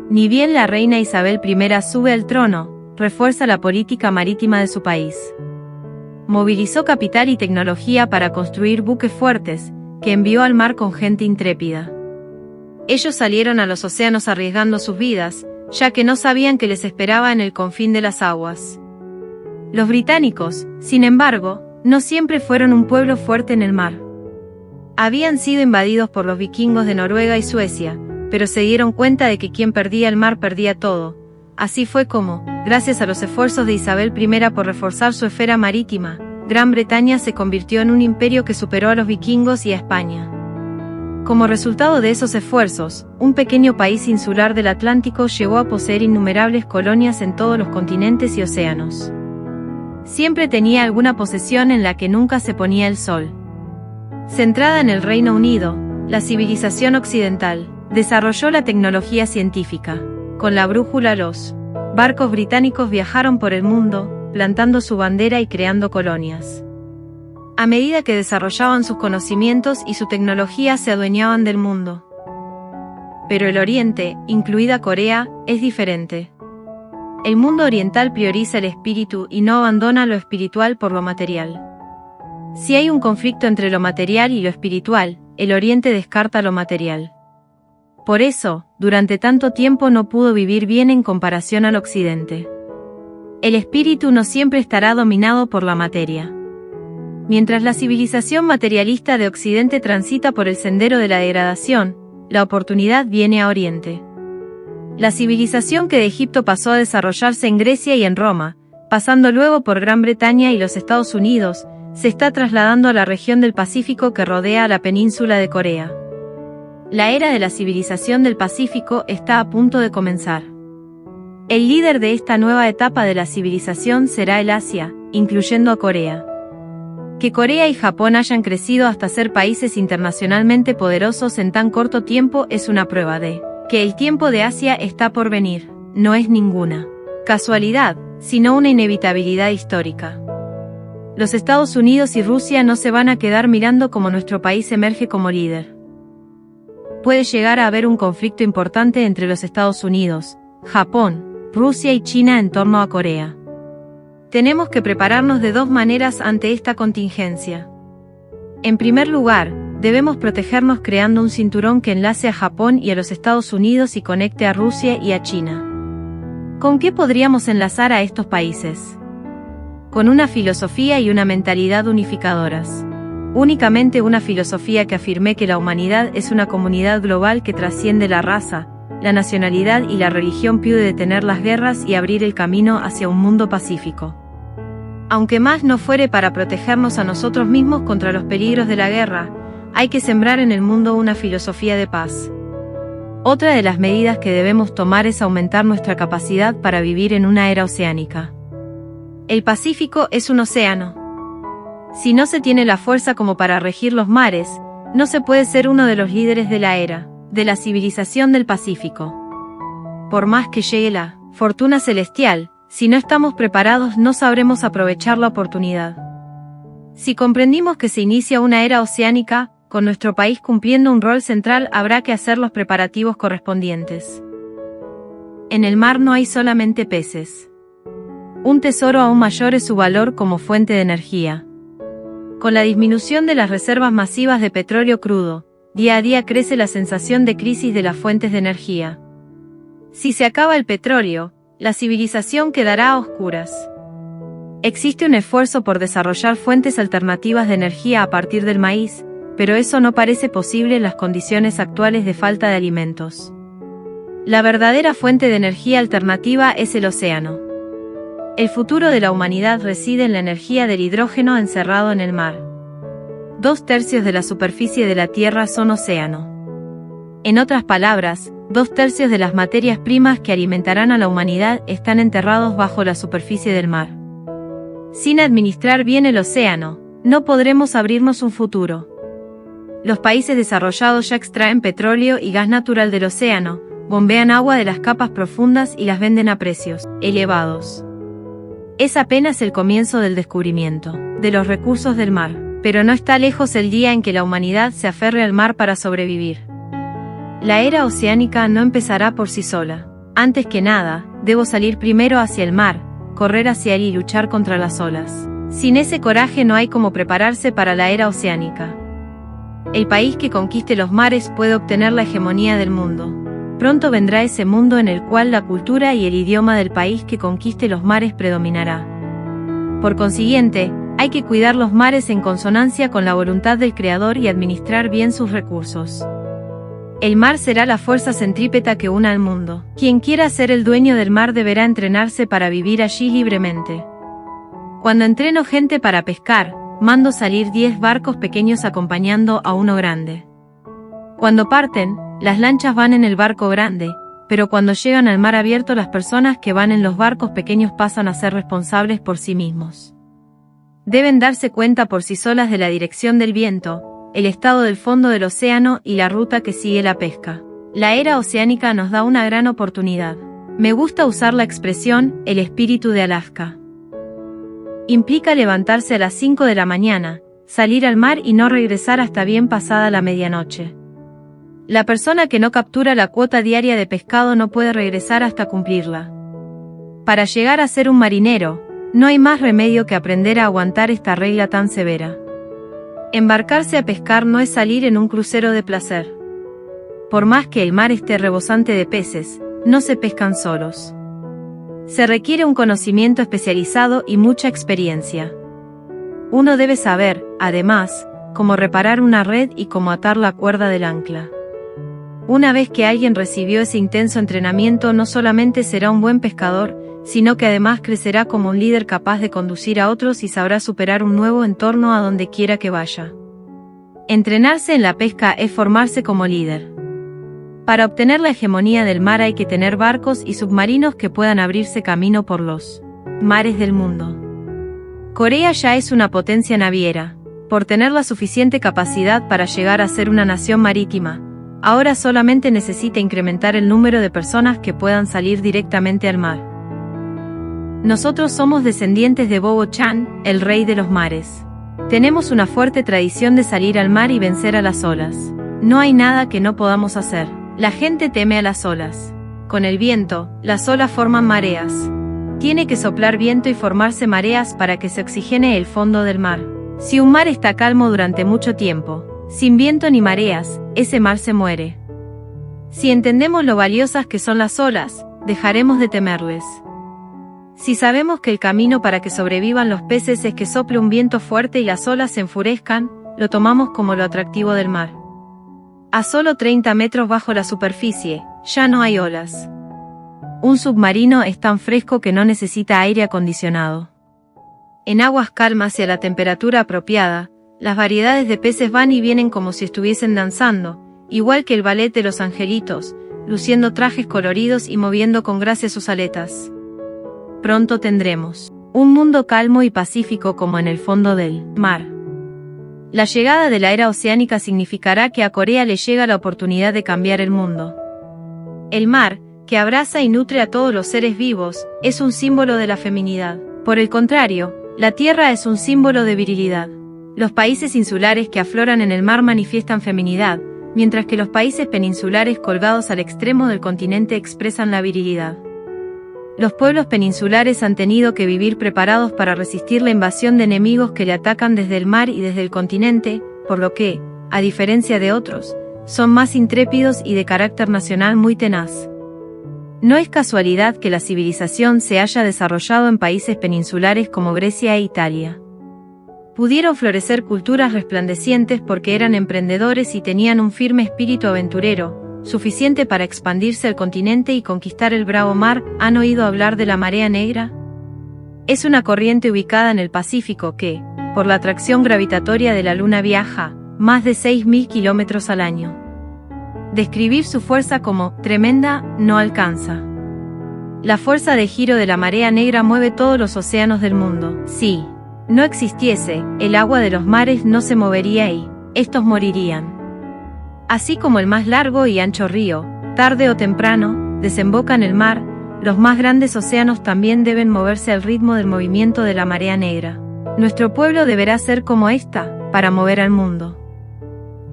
Ni bien la reina Isabel I sube al trono, refuerza la política marítima de su país. Movilizó capital y tecnología para construir buques fuertes, que envió al mar con gente intrépida. Ellos salieron a los océanos arriesgando sus vidas, ya que no sabían qué les esperaba en el confín de las aguas. Los británicos, sin embargo, no siempre fueron un pueblo fuerte en el mar. Habían sido invadidos por los vikingos de Noruega y Suecia, pero se dieron cuenta de que quien perdía el mar perdía todo. Así fue como, gracias a los esfuerzos de Isabel I por reforzar su esfera marítima, Gran Bretaña se convirtió en un imperio que superó a los vikingos y a España. Como resultado de esos esfuerzos, un pequeño país insular del Atlántico llegó a poseer innumerables colonias en todos los continentes y océanos. Siempre tenía alguna posesión en la que nunca se ponía el sol. Centrada en el Reino Unido, la civilización occidental desarrolló la tecnología científica. Con la brújula los barcos británicos viajaron por el mundo, plantando su bandera y creando colonias. A medida que desarrollaban sus conocimientos y su tecnología se adueñaban del mundo. Pero el Oriente, incluida Corea, es diferente. El mundo oriental prioriza el espíritu y no abandona lo espiritual por lo material. Si hay un conflicto entre lo material y lo espiritual, el Oriente descarta lo material. Por eso, durante tanto tiempo no pudo vivir bien en comparación al Occidente. El espíritu no siempre estará dominado por la materia. Mientras la civilización materialista de Occidente transita por el sendero de la degradación, la oportunidad viene a Oriente. La civilización que de Egipto pasó a desarrollarse en Grecia y en Roma, pasando luego por Gran Bretaña y los Estados Unidos, se está trasladando a la región del Pacífico que rodea a la península de Corea. La era de la civilización del Pacífico está a punto de comenzar. El líder de esta nueva etapa de la civilización será el Asia, incluyendo a Corea. Que Corea y Japón hayan crecido hasta ser países internacionalmente poderosos en tan corto tiempo es una prueba de que el tiempo de Asia está por venir. No es ninguna casualidad, sino una inevitabilidad histórica. Los Estados Unidos y Rusia no se van a quedar mirando cómo nuestro país emerge como líder. Puede llegar a haber un conflicto importante entre los Estados Unidos, Japón, Rusia y China en torno a Corea. Tenemos que prepararnos de dos maneras ante esta contingencia. En primer lugar, debemos protegernos creando un cinturón que enlace a Japón y a los Estados Unidos y conecte a Rusia y a China. ¿Con qué podríamos enlazar a estos países? Con una filosofía y una mentalidad unificadoras. Únicamente una filosofía que afirme que la humanidad es una comunidad global que trasciende la raza, la nacionalidad y la religión puede detener las guerras y abrir el camino hacia un mundo pacífico. Aunque más no fuere para protegernos a nosotros mismos contra los peligros de la guerra, hay que sembrar en el mundo una filosofía de paz. Otra de las medidas que debemos tomar es aumentar nuestra capacidad para vivir en una era oceánica. El Pacífico es un océano. Si no se tiene la fuerza como para regir los mares, no se puede ser uno de los líderes de la era, de la civilización del Pacífico. Por más que llegue la fortuna celestial, si no estamos preparados no sabremos aprovechar la oportunidad. Si comprendimos que se inicia una era oceánica, con nuestro país cumpliendo un rol central habrá que hacer los preparativos correspondientes. En el mar no hay solamente peces. Un tesoro aún mayor es su valor como fuente de energía. Con la disminución de las reservas masivas de petróleo crudo, día a día crece la sensación de crisis de las fuentes de energía. Si se acaba el petróleo, la civilización quedará a oscuras. Existe un esfuerzo por desarrollar fuentes alternativas de energía a partir del maíz, pero eso no parece posible en las condiciones actuales de falta de alimentos. La verdadera fuente de energía alternativa es el océano. El futuro de la humanidad reside en la energía del hidrógeno encerrado en el mar. 2/3 de la superficie de la Tierra son océano. En otras palabras, 2/3 de las materias primas que alimentarán a la humanidad están enterrados bajo la superficie del mar. Sin administrar bien el océano, no podremos abrirnos un futuro. Los países desarrollados ya extraen petróleo y gas natural del océano, bombean agua de las capas profundas y las venden a precios elevados. Es apenas el comienzo del descubrimiento de los recursos del mar, pero no está lejos el día en que la humanidad se aferre al mar para sobrevivir. La era oceánica no empezará por sí sola. Antes que nada, debo salir primero hacia el mar, correr hacia él y luchar contra las olas. Sin ese coraje no hay como prepararse para la era oceánica. El país que conquiste los mares puede obtener la hegemonía del mundo. Pronto vendrá ese mundo en el cual la cultura y el idioma del país que conquiste los mares predominará. Por consiguiente, hay que cuidar los mares en consonancia con la voluntad del Creador y administrar bien sus recursos. El mar será la fuerza centrípeta que una al mundo. Quien quiera ser el dueño del mar deberá entrenarse para vivir allí libremente. Cuando entreno gente para pescar, mando salir 10 barcos pequeños acompañando a uno grande. Cuando parten, las lanchas van en el barco grande, pero cuando llegan al mar abierto las personas que van en los barcos pequeños pasan a ser responsables por sí mismos. Deben darse cuenta por sí solas de la dirección del viento, el estado del fondo del océano y la ruta que sigue la pesca. La era oceánica nos da una gran oportunidad. Me gusta usar la expresión, el espíritu de Alaska. Implica levantarse a las 5 de la mañana, salir al mar y no regresar hasta bien pasada la medianoche. La persona que no captura la cuota diaria de pescado no puede regresar hasta cumplirla. Para llegar a ser un marinero, no hay más remedio que aprender a aguantar esta regla tan severa. Embarcarse a pescar no es salir en un crucero de placer. Por más que el mar esté rebosante de peces, no se pescan solos. Se requiere un conocimiento especializado y mucha experiencia. Uno debe saber, además, cómo reparar una red y cómo atar la cuerda del ancla. Una vez que alguien recibió ese intenso entrenamiento, no solamente será un buen pescador, sino que además crecerá como un líder capaz de conducir a otros y sabrá superar un nuevo entorno a donde quiera que vaya. Entrenarse en la pesca es formarse como líder. Para obtener la hegemonía del mar hay que tener barcos y submarinos que puedan abrirse camino por los mares del mundo. Corea ya es una potencia naviera. Por tener la suficiente capacidad para llegar a ser una nación marítima, ahora solamente necesita incrementar el número de personas que puedan salir directamente al mar. Nosotros somos descendientes de Bobo Chan, el rey de los mares. Tenemos una fuerte tradición de salir al mar y vencer a las olas. No hay nada que no podamos hacer. La gente teme a las olas. Con el viento, las olas forman mareas. Tiene que soplar viento y formarse mareas para que se oxigene el fondo del mar. Si un mar está calmo durante mucho tiempo, sin viento ni mareas, ese mar se muere. Si entendemos lo valiosas que son las olas, dejaremos de temerles. Si sabemos que el camino para que sobrevivan los peces es que sople un viento fuerte y las olas se enfurezcan, lo tomamos como lo atractivo del mar. A solo 30 metros bajo la superficie, ya no hay olas. Un submarino es tan fresco que no necesita aire acondicionado. En aguas calmas y a la temperatura apropiada, las variedades de peces van y vienen como si estuviesen danzando, igual que el ballet de los angelitos, luciendo trajes coloridos y moviendo con gracia sus aletas. Pronto tendremos un mundo calmo y pacífico como en el fondo del mar. La llegada de la era oceánica significará que a Corea le llega la oportunidad de cambiar el mundo. El mar, que abraza y nutre a todos los seres vivos, es un símbolo de la feminidad. Por el contrario, la tierra es un símbolo de virilidad. Los países insulares que afloran en el mar manifiestan feminidad, mientras que los países peninsulares colgados al extremo del continente expresan la virilidad. Los pueblos peninsulares han tenido que vivir preparados para resistir la invasión de enemigos que le atacan desde el mar y desde el continente, por lo que, a diferencia de otros, son más intrépidos y de carácter nacional muy tenaz. No es casualidad que la civilización se haya desarrollado en países peninsulares como Grecia e Italia. Pudieron florecer culturas resplandecientes porque eran emprendedores y tenían un firme espíritu aventurero, suficiente para expandirse al continente y conquistar el bravo mar. ¿Han oído hablar de la marea negra? Es una corriente ubicada en el Pacífico que, por la atracción gravitatoria de la Luna, viaja más de 6.000 kilómetros al año. Describir su fuerza como tremenda no alcanza. La fuerza de giro de la marea negra mueve todos los océanos del mundo. Si no existiese, el agua de los mares no se movería y estos morirían. Así como el más largo y ancho río, tarde o temprano, desemboca en el mar, los más grandes océanos también deben moverse al ritmo del movimiento de la marea negra. Nuestro pueblo deberá ser como esta, para mover al mundo.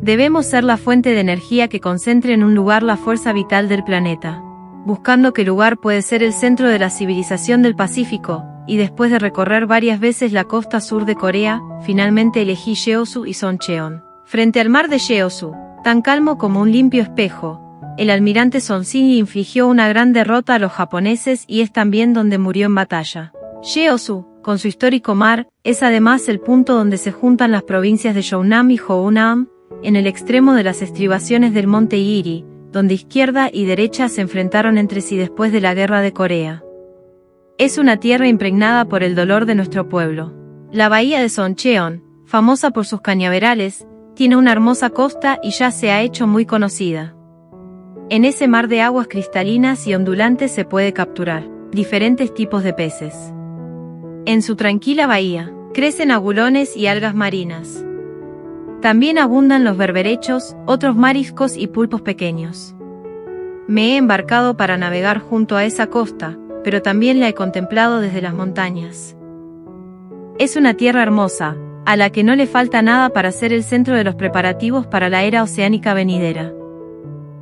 Debemos ser la fuente de energía que concentre en un lugar la fuerza vital del planeta, buscando qué lugar puede ser el centro de la civilización del Pacífico, y después de recorrer varias veces la costa sur de Corea, finalmente elegí Jeosu y Soncheon. Frente al mar de Jeosu, tan calmo como un limpio espejo, el almirante Sonsin infligió una gran derrota a los japoneses y es también donde murió en batalla. Jeosu, con su histórico mar, es además el punto donde se juntan las provincias de Jeonnam y Hounam, en el extremo de las estribaciones del monte Iri, donde izquierda y derecha se enfrentaron entre sí después de la Guerra de Corea. Es una tierra impregnada por el dolor de nuestro pueblo. La bahía de Soncheon, famosa por sus cañaverales, tiene una hermosa costa y ya se ha hecho muy conocida. En ese mar de aguas cristalinas y ondulantes se puede capturar diferentes tipos de peces. En su tranquila bahía, crecen abulones y algas marinas. También abundan los berberechos, otros mariscos y pulpos pequeños. Me he embarcado para navegar junto a esa costa, pero también la he contemplado desde las montañas. Es una tierra hermosa, a la que no le falta nada para ser el centro de los preparativos para la era oceánica venidera.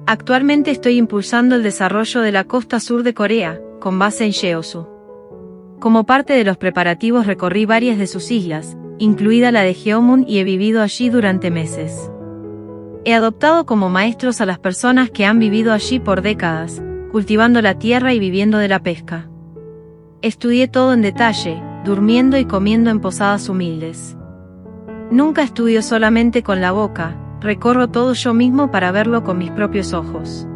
Actualmente estoy impulsando el desarrollo de la costa sur de Corea, con base en Jeosu. Como parte de los preparativos recorrí varias de sus islas, incluida la de Jeomun, y he vivido allí durante meses. He adoptado como maestros a las personas que han vivido allí por décadas, cultivando la tierra y viviendo de la pesca. Estudié todo en detalle, durmiendo y comiendo en posadas humildes. Nunca estudio solamente con la boca, recorro todo yo mismo para verlo con mis propios ojos.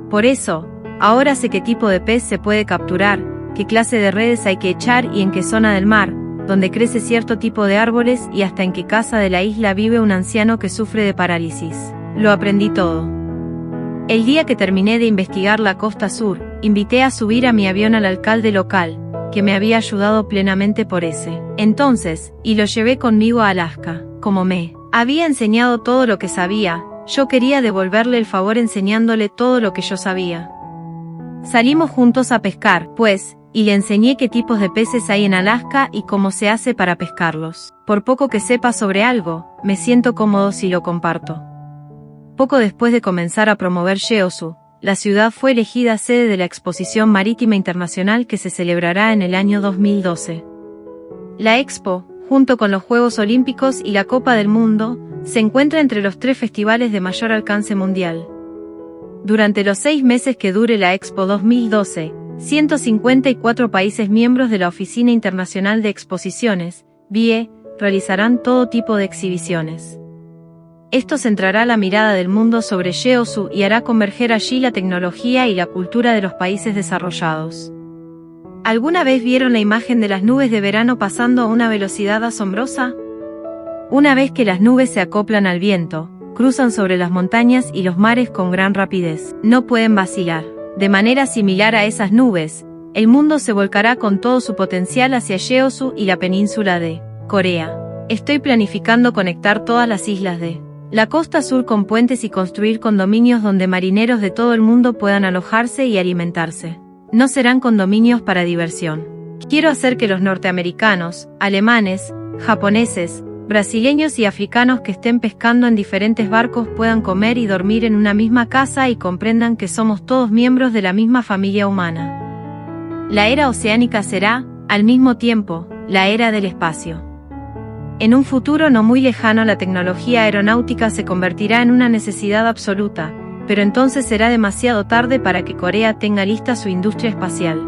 Por eso, ahora sé qué tipo de pez se puede capturar, qué clase de redes hay que echar y en qué zona del mar, donde crece cierto tipo de árboles y hasta en qué casa de la isla vive un anciano que sufre de parálisis. Lo aprendí todo. El día que terminé de investigar la costa sur, invité a subir a mi avión al alcalde local, que me había ayudado plenamente por ese entonces, y lo llevé conmigo a Alaska. Como me había enseñado todo lo que sabía, yo quería devolverle el favor enseñándole todo lo que yo sabía. Salimos juntos a pescar, pues, y le enseñé qué tipos de peces hay en Alaska y cómo se hace para pescarlos. Por poco que sepa sobre algo, me siento cómodo si lo comparto. Poco después de comenzar a promover Jeosu, la ciudad fue elegida sede de la Exposición Marítima Internacional que se celebrará en el año 2012. La Expo, junto con los Juegos Olímpicos y la Copa del Mundo, se encuentra entre los 3 festivales de mayor alcance mundial. Durante los 6 meses que dure la Expo 2012, 154 países miembros de la Oficina Internacional de Exposiciones, BIE, realizarán todo tipo de exhibiciones. Esto centrará la mirada del mundo sobre Jeosu y hará converger allí la tecnología y la cultura de los países desarrollados. ¿Alguna vez vieron la imagen de las nubes de verano pasando a una velocidad asombrosa? Una vez que las nubes se acoplan al viento, cruzan sobre las montañas y los mares con gran rapidez. No pueden vacilar. De manera similar a esas nubes, el mundo se volcará con todo su potencial hacia Jeosu y la península de Corea. Estoy planificando conectar todas las islas de la costa sur con puentes y construir condominios donde marineros de todo el mundo puedan alojarse y alimentarse. No serán condominios para diversión. Quiero hacer que los norteamericanos, alemanes, japoneses, brasileños y africanos que estén pescando en diferentes barcos puedan comer y dormir en una misma casa y comprendan que somos todos miembros de la misma familia humana. La era oceánica será, al mismo tiempo, la era del espacio. En un futuro no muy lejano la tecnología aeronáutica se convertirá en una necesidad absoluta, pero entonces será demasiado tarde para que Corea tenga lista su industria espacial.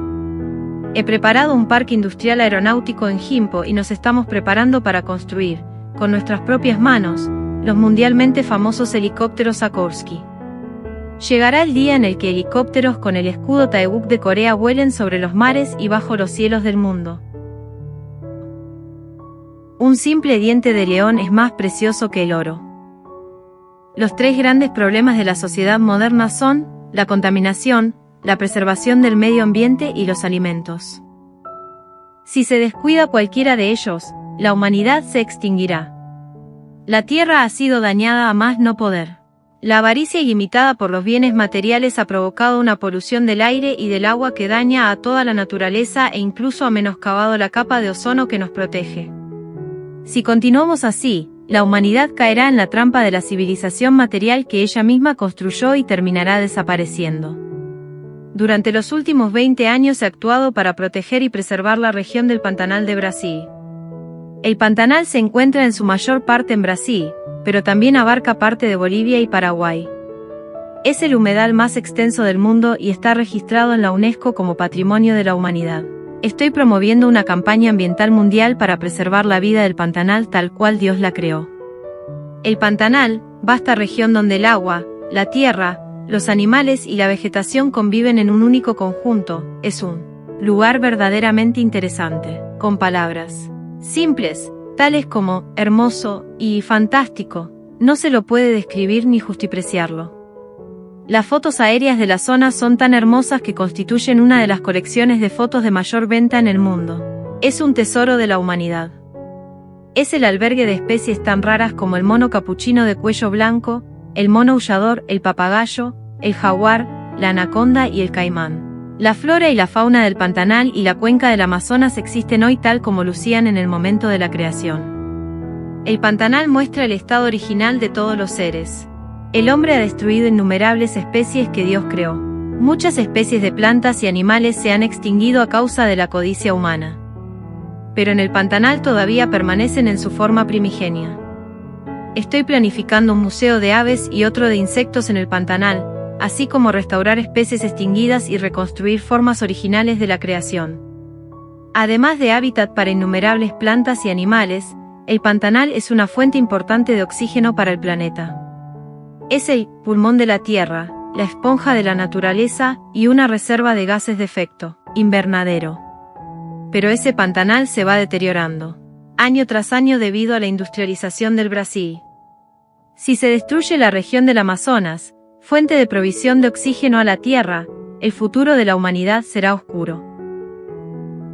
He preparado un parque industrial aeronáutico en Gimpo y nos estamos preparando para construir, con nuestras propias manos, los mundialmente famosos helicópteros Sikorsky. Llegará el día en el que helicópteros con el escudo Daewoo de Corea vuelen sobre los mares y bajo los cielos del mundo. Un simple diente de león es más precioso que el oro. Los tres grandes problemas de la sociedad moderna son la contaminación, la preservación del medio ambiente y los alimentos. Si se descuida cualquiera de ellos, la humanidad se extinguirá. La Tierra ha sido dañada a más no poder. La avaricia ilimitada por los bienes materiales ha provocado una polución del aire y del agua que daña a toda la naturaleza e incluso ha menoscabado la capa de ozono que nos protege. Si continuamos así, la humanidad caerá en la trampa de la civilización material que ella misma construyó y terminará desapareciendo. Durante los últimos 20 años he actuado para proteger y preservar la región del Pantanal de Brasil. El Pantanal se encuentra en su mayor parte en Brasil, pero también abarca parte de Bolivia y Paraguay. Es el humedal más extenso del mundo y está registrado en la UNESCO como Patrimonio de la Humanidad. Estoy promoviendo una campaña ambiental mundial para preservar la vida del Pantanal tal cual Dios la creó. El Pantanal, vasta región donde el agua, la tierra, los animales y la vegetación conviven en un único conjunto, es un lugar verdaderamente interesante, con palabras simples, tales como hermoso y fantástico, no se lo puede describir ni justipreciarlo. Las fotos aéreas de la zona son tan hermosas que constituyen una de las colecciones de fotos de mayor venta en el mundo. Es un tesoro de la humanidad. Es el albergue de especies tan raras como el mono capuchino de cuello blanco, el mono aullador, el papagayo, el jaguar, la anaconda y el caimán. La flora y la fauna del Pantanal y la cuenca del Amazonas existen hoy tal como lucían en el momento de la creación. El Pantanal muestra el estado original de todos los seres. El hombre ha destruido innumerables especies que Dios creó. Muchas especies de plantas y animales se han extinguido a causa de la codicia humana. Pero en el Pantanal todavía permanecen en su forma primigenia. Estoy planificando un museo de aves y otro de insectos en el Pantanal, así como restaurar especies extinguidas y reconstruir formas originales de la creación. Además de hábitat para innumerables plantas y animales, el Pantanal es una fuente importante de oxígeno para el planeta. Es el pulmón de la Tierra, la esponja de la naturaleza y una reserva de gases de efecto invernadero. Pero ese Pantanal se va deteriorando, año tras año debido a la industrialización del Brasil. Si se destruye la región del Amazonas, fuente de provisión de oxígeno a la Tierra, el futuro de la humanidad será oscuro.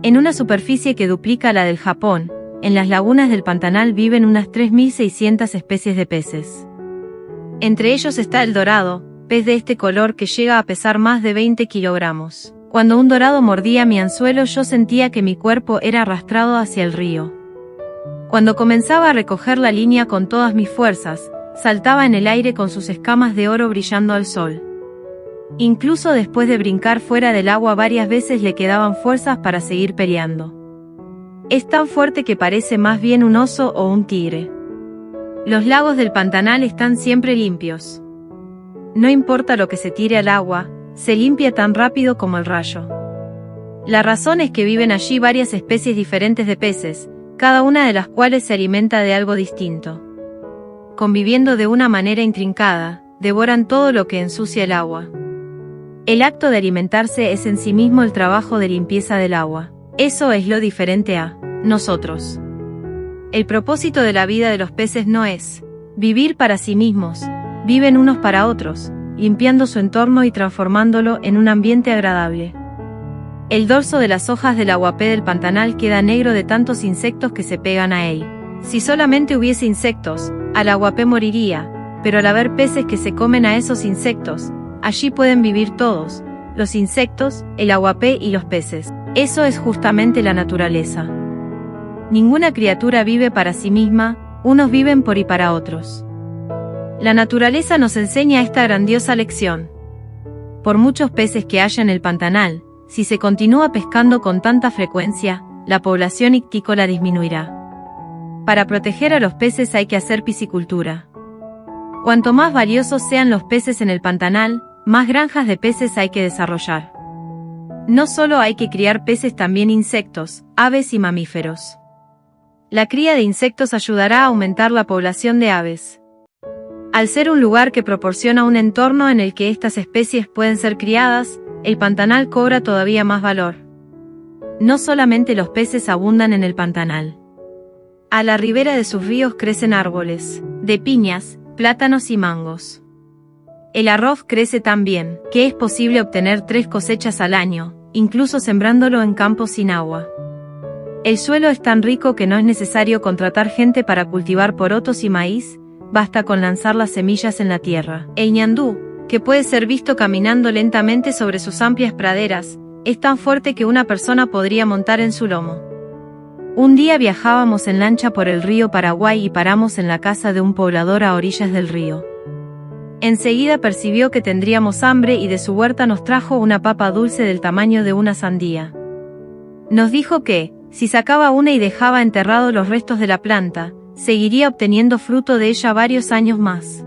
En una superficie que duplica la del Japón, en las lagunas del Pantanal viven unas 3.600 especies de peces. Entre ellos está el dorado, pez de este color que llega a pesar más de 20 kilogramos. Cuando un dorado mordía mi anzuelo yo sentía que mi cuerpo era arrastrado hacia el río. Cuando comenzaba a recoger la línea con todas mis fuerzas, saltaba en el aire con sus escamas de oro brillando al sol. Incluso después de brincar fuera del agua varias veces le quedaban fuerzas para seguir peleando. Es tan fuerte que parece más bien un oso o un tigre. Los lagos del Pantanal están siempre limpios. No importa lo que se tire al agua, se limpia tan rápido como el rayo. La razón es que viven allí varias especies diferentes de peces, cada una de las cuales se alimenta de algo distinto. Conviviendo de una manera intrincada, devoran todo lo que ensucia el agua. El acto de alimentarse es en sí mismo el trabajo de limpieza del agua. Eso es lo diferente a nosotros. El propósito de la vida de los peces no es vivir para sí mismos, viven unos para otros, limpiando su entorno y transformándolo en un ambiente agradable. El dorso de las hojas del aguapé del Pantanal queda negro de tantos insectos que se pegan a él. Si solamente hubiese insectos, el aguapé moriría, pero al haber peces que se comen a esos insectos, allí pueden vivir todos, los insectos, el aguapé y los peces. Eso es justamente la naturaleza. Ninguna criatura vive para sí misma, unos viven por y para otros. La naturaleza nos enseña esta grandiosa lección. Por muchos peces que haya en el Pantanal, si se continúa pescando con tanta frecuencia, la población ictícola disminuirá. Para proteger a los peces hay que hacer piscicultura. Cuanto más valiosos sean los peces en el pantanal, más granjas de peces hay que desarrollar. No solo hay que criar peces, también insectos, aves y mamíferos. La cría de insectos ayudará a aumentar la población de aves. Al ser un lugar que proporciona un entorno en el que estas especies pueden ser criadas, el pantanal cobra todavía más valor. No solamente los peces abundan en el pantanal. A la ribera de sus ríos crecen árboles, de piñas, plátanos y mangos. El arroz crece tan bien, que es posible obtener 3 cosechas al año, incluso sembrándolo en campos sin agua. El suelo es tan rico que no es necesario contratar gente para cultivar porotos y maíz, basta con lanzar las semillas en la tierra. El ñandú, que puede ser visto caminando lentamente sobre sus amplias praderas, es tan fuerte que una persona podría montar en su lomo. Un día viajábamos en lancha por el río Paraguay y paramos en la casa de un poblador a orillas del río. Enseguida percibió que tendríamos hambre y de su huerta nos trajo una papa dulce del tamaño de una sandía. Nos dijo que, si sacaba una y dejaba enterrados los restos de la planta, seguiría obteniendo fruto de ella varios años más.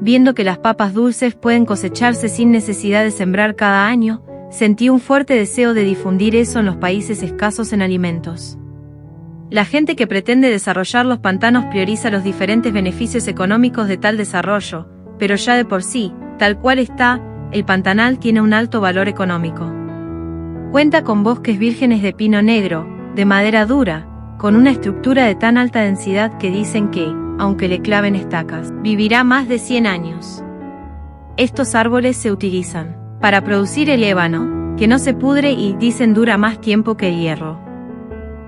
Viendo que las papas dulces pueden cosecharse sin necesidad de sembrar cada año, sentí un fuerte deseo de difundir eso en los países escasos en alimentos. La gente que pretende desarrollar los pantanos prioriza los diferentes beneficios económicos de tal desarrollo, pero ya de por sí, tal cual está, el pantanal tiene un alto valor económico. Cuenta con bosques vírgenes de pino negro, de madera dura, con una estructura de tan alta densidad que dicen que, aunque le claven estacas, vivirá más de 100 años. Estos árboles se utilizan para producir el ébano, que no se pudre y, dicen, dura más tiempo que el hierro.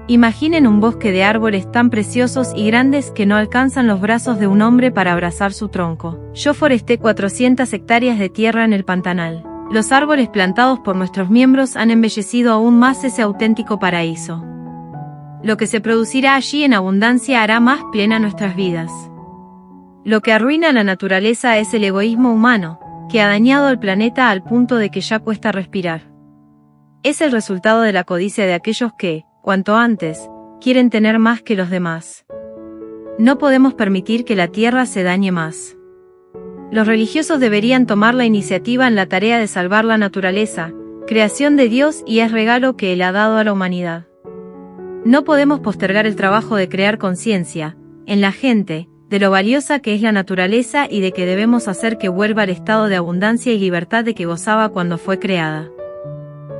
Imaginen un bosque de árboles tan preciosos y grandes que no alcanzan los brazos de un hombre para abrazar su tronco. Yo foresté 400 hectáreas de tierra en el pantanal. Los árboles plantados por nuestros miembros han embellecido aún más ese auténtico paraíso. Lo que se producirá allí en abundancia hará más plena nuestras vidas. Lo que arruina la naturaleza es el egoísmo humano, que ha dañado al planeta al punto de que ya cuesta respirar. Es el resultado de la codicia de aquellos que, cuanto antes, quieren tener más que los demás. No podemos permitir que la tierra se dañe más. Los religiosos deberían tomar la iniciativa en la tarea de salvar la naturaleza, creación de Dios y es regalo que Él ha dado a la humanidad. No podemos postergar el trabajo de crear conciencia, en la gente, de lo valiosa que es la naturaleza y de que debemos hacer que vuelva al estado de abundancia y libertad de que gozaba cuando fue creada.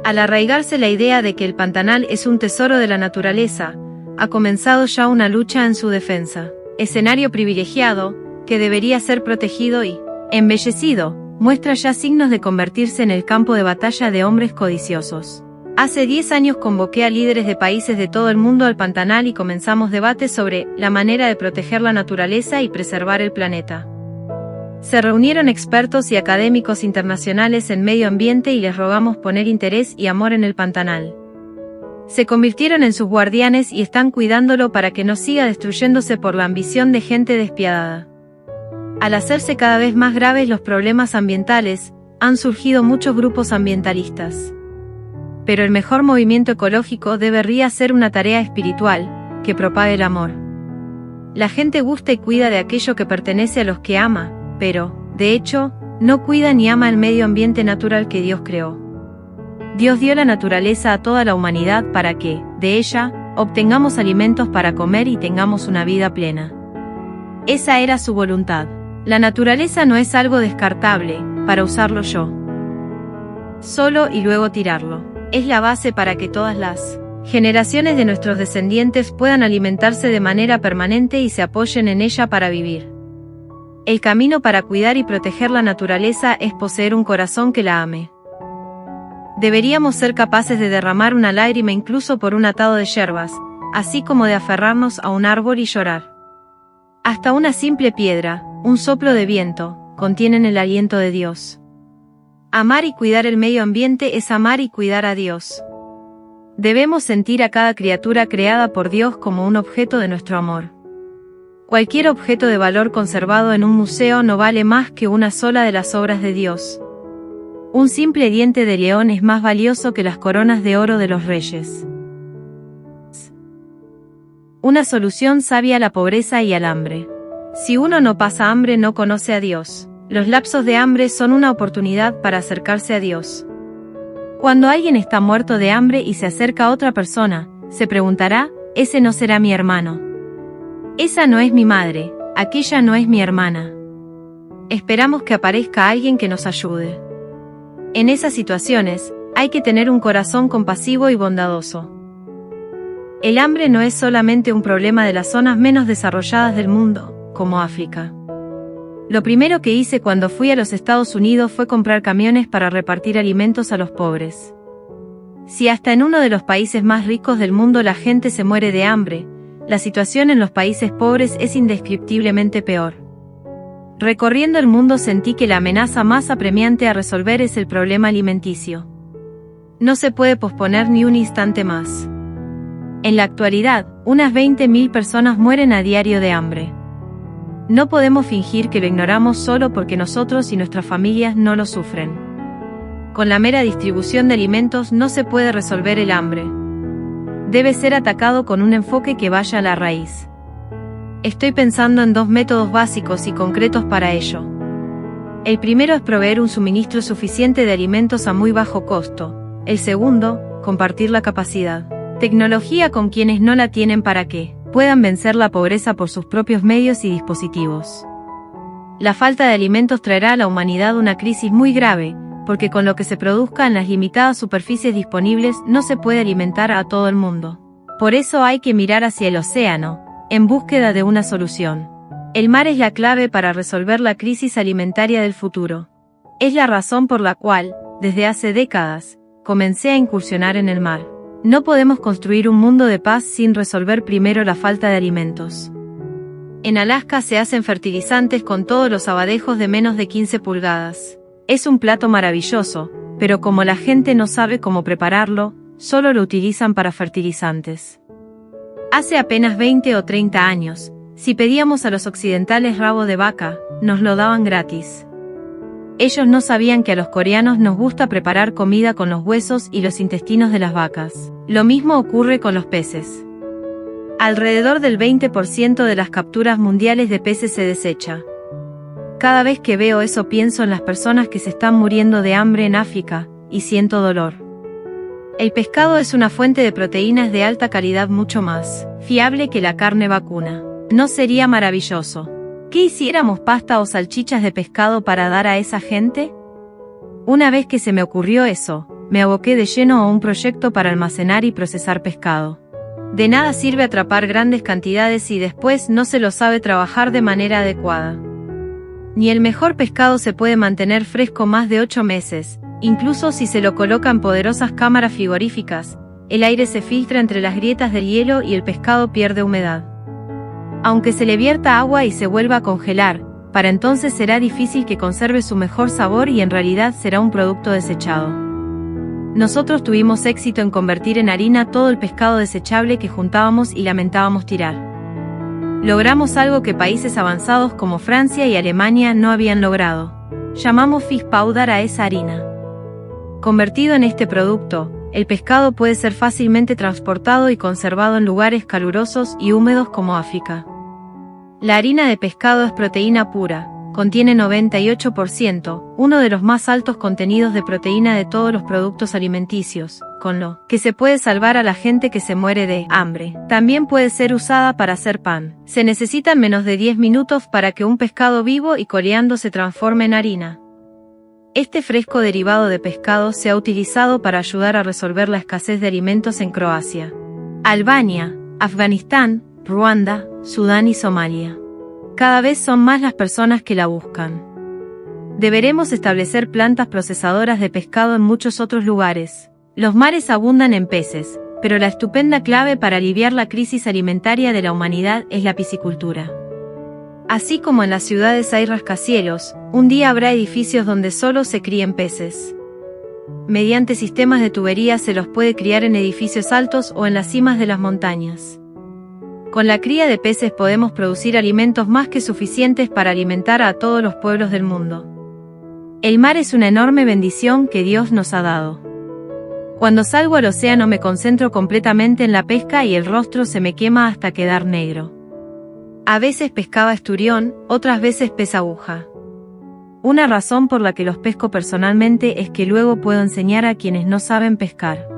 Al arraigarse la idea de que el pantanal es un tesoro de la naturaleza, ha comenzado ya una lucha en su defensa. Escenario privilegiado, que debería ser protegido y embellecido, muestra ya signos de convertirse en el campo de batalla de hombres codiciosos. Hace 10 años convoqué a líderes de países de todo el mundo al pantanal y comenzamos debates sobre la manera de proteger la naturaleza y preservar el planeta. Se reunieron expertos y académicos internacionales en medio ambiente y les rogamos poner interés y amor en el pantanal. Se convirtieron en sus guardianes y están cuidándolo para que no siga destruyéndose por la ambición de gente despiadada. Al hacerse cada vez más graves los problemas ambientales, han surgido muchos grupos ambientalistas. Pero el mejor movimiento ecológico debería ser una tarea espiritual, que propague el amor. La gente gusta y cuida de aquello que pertenece a los que ama, pero, de hecho, no cuida ni ama el medio ambiente natural que Dios creó. Dios dio la naturaleza a toda la humanidad para que, de ella, obtengamos alimentos para comer y tengamos una vida plena. Esa era su voluntad. La naturaleza no es algo descartable, para usarlo yo solo y luego tirarlo. Es la base para que todas las generaciones de nuestros descendientes puedan alimentarse de manera permanente y se apoyen en ella para vivir. El camino para cuidar y proteger la naturaleza es poseer un corazón que la ame. Deberíamos ser capaces de derramar una lágrima incluso por un atado de yerbas, así como de aferrarnos a un árbol y llorar. Hasta una simple piedra, un soplo de viento, contienen el aliento de Dios. Amar y cuidar el medio ambiente es amar y cuidar a Dios. Debemos sentir a cada criatura creada por Dios como un objeto de nuestro amor. Cualquier objeto de valor conservado en un museo no vale más que una sola de las obras de Dios. Un simple diente de león es más valioso que las coronas de oro de los reyes. Una solución sabia a la pobreza y al hambre. Si uno no pasa hambre, no conoce a Dios. Los lapsos de hambre son una oportunidad para acercarse a Dios. Cuando alguien está muerto de hambre y se acerca a otra persona, se preguntará, ese no será mi hermano. Esa no es mi madre, aquella no es mi hermana. Esperamos que aparezca alguien que nos ayude. En esas situaciones, hay que tener un corazón compasivo y bondadoso. El hambre no es solamente un problema de las zonas menos desarrolladas del mundo, como África. Lo primero que hice cuando fui a los Estados Unidos fue comprar camiones para repartir alimentos a los pobres. Si hasta en uno de los países más ricos del mundo la gente se muere de hambre, la situación en los países pobres es indescriptiblemente peor. Recorriendo el mundo sentí que la amenaza más apremiante a resolver es el problema alimenticio. No se puede posponer ni un instante más. En la actualidad, unas 20.000 personas mueren a diario de hambre. No podemos fingir que lo ignoramos solo porque nosotros y nuestras familias no lo sufren. Con la mera distribución de alimentos no se puede resolver el hambre. Debe ser atacado con un enfoque que vaya a la raíz. Estoy pensando en 2 métodos básicos y concretos para ello. El primero es proveer un suministro suficiente de alimentos a muy bajo costo. El segundo, compartir la capacidad. Tecnología con quienes no la tienen para que puedan vencer la pobreza por sus propios medios y dispositivos. La falta de alimentos traerá a la humanidad una crisis muy grave, porque con lo que se produzca en las limitadas superficies disponibles no se puede alimentar a todo el mundo. Por eso hay que mirar hacia el océano, en búsqueda de una solución. El mar es la clave para resolver la crisis alimentaria del futuro. Es la razón por la cual, desde hace décadas, comencé a incursionar en el mar. No podemos construir un mundo de paz sin resolver primero la falta de alimentos. En Alaska se hacen fertilizantes con todos los abadejos de menos de 15 pulgadas. Es un plato maravilloso, pero como la gente no sabe cómo prepararlo, solo lo utilizan para fertilizantes. Hace apenas 20 o 30 años, si pedíamos a los occidentales rabo de vaca, nos lo daban gratis. Ellos no sabían que a los coreanos nos gusta preparar comida con los huesos y los intestinos de las vacas. Lo mismo ocurre con los peces. Alrededor del 20% de las capturas mundiales de peces se desecha. Cada vez que veo eso pienso en las personas que se están muriendo de hambre en África, y siento dolor. El pescado es una fuente de proteínas de alta calidad mucho más fiable que la carne vacuna. ¿No sería maravilloso? ¿Qué hiciéramos pasta o salchichas de pescado para dar a esa gente? Una vez que se me ocurrió eso, me aboqué de lleno a un proyecto para almacenar y procesar pescado. De nada sirve atrapar grandes cantidades si después no se lo sabe trabajar de manera adecuada. Ni el mejor pescado se puede mantener fresco más de 8 meses, incluso si se lo coloca en poderosas cámaras frigoríficas, el aire se filtra entre las grietas del hielo y el pescado pierde humedad. Aunque se le vierta agua y se vuelva a congelar, para entonces será difícil que conserve su mejor sabor y en realidad será un producto desechado. Nosotros tuvimos éxito en convertir en harina todo el pescado desechable que juntábamos y lamentábamos tirar. Logramos algo que países avanzados como Francia y Alemania no habían logrado. Llamamos fish powder a esa harina. Convertido en este producto, el pescado puede ser fácilmente transportado y conservado en lugares calurosos y húmedos como África. La harina de pescado es proteína pura, contiene 98%, uno de los más altos contenidos de proteína de todos los productos alimenticios, con lo que se puede salvar a la gente que se muere de hambre. También puede ser usada para hacer pan. Se necesitan menos de 10 minutos para que un pescado vivo y coreando se transforme en harina. Este fresco derivado de pescado se ha utilizado para ayudar a resolver la escasez de alimentos en Croacia, Albania, Afganistán, Ruanda, Sudán y Somalia. Cada vez son más las personas que la buscan. Deberemos establecer plantas procesadoras de pescado en muchos otros lugares. Los mares abundan en peces, pero la estupenda clave para aliviar la crisis alimentaria de la humanidad es la piscicultura. Así como en las ciudades hay rascacielos, un día habrá edificios donde solo se críen peces. Mediante sistemas de tuberías se los puede criar en edificios altos o en las cimas de las montañas. Con la cría de peces podemos producir alimentos más que suficientes para alimentar a todos los pueblos del mundo. El mar es una enorme bendición que Dios nos ha dado. Cuando salgo al océano me concentro completamente en la pesca y el rostro se me quema hasta quedar negro. A veces pescaba esturión, otras veces pez aguja. Una razón por la que los pesco personalmente es que luego puedo enseñar a quienes no saben pescar.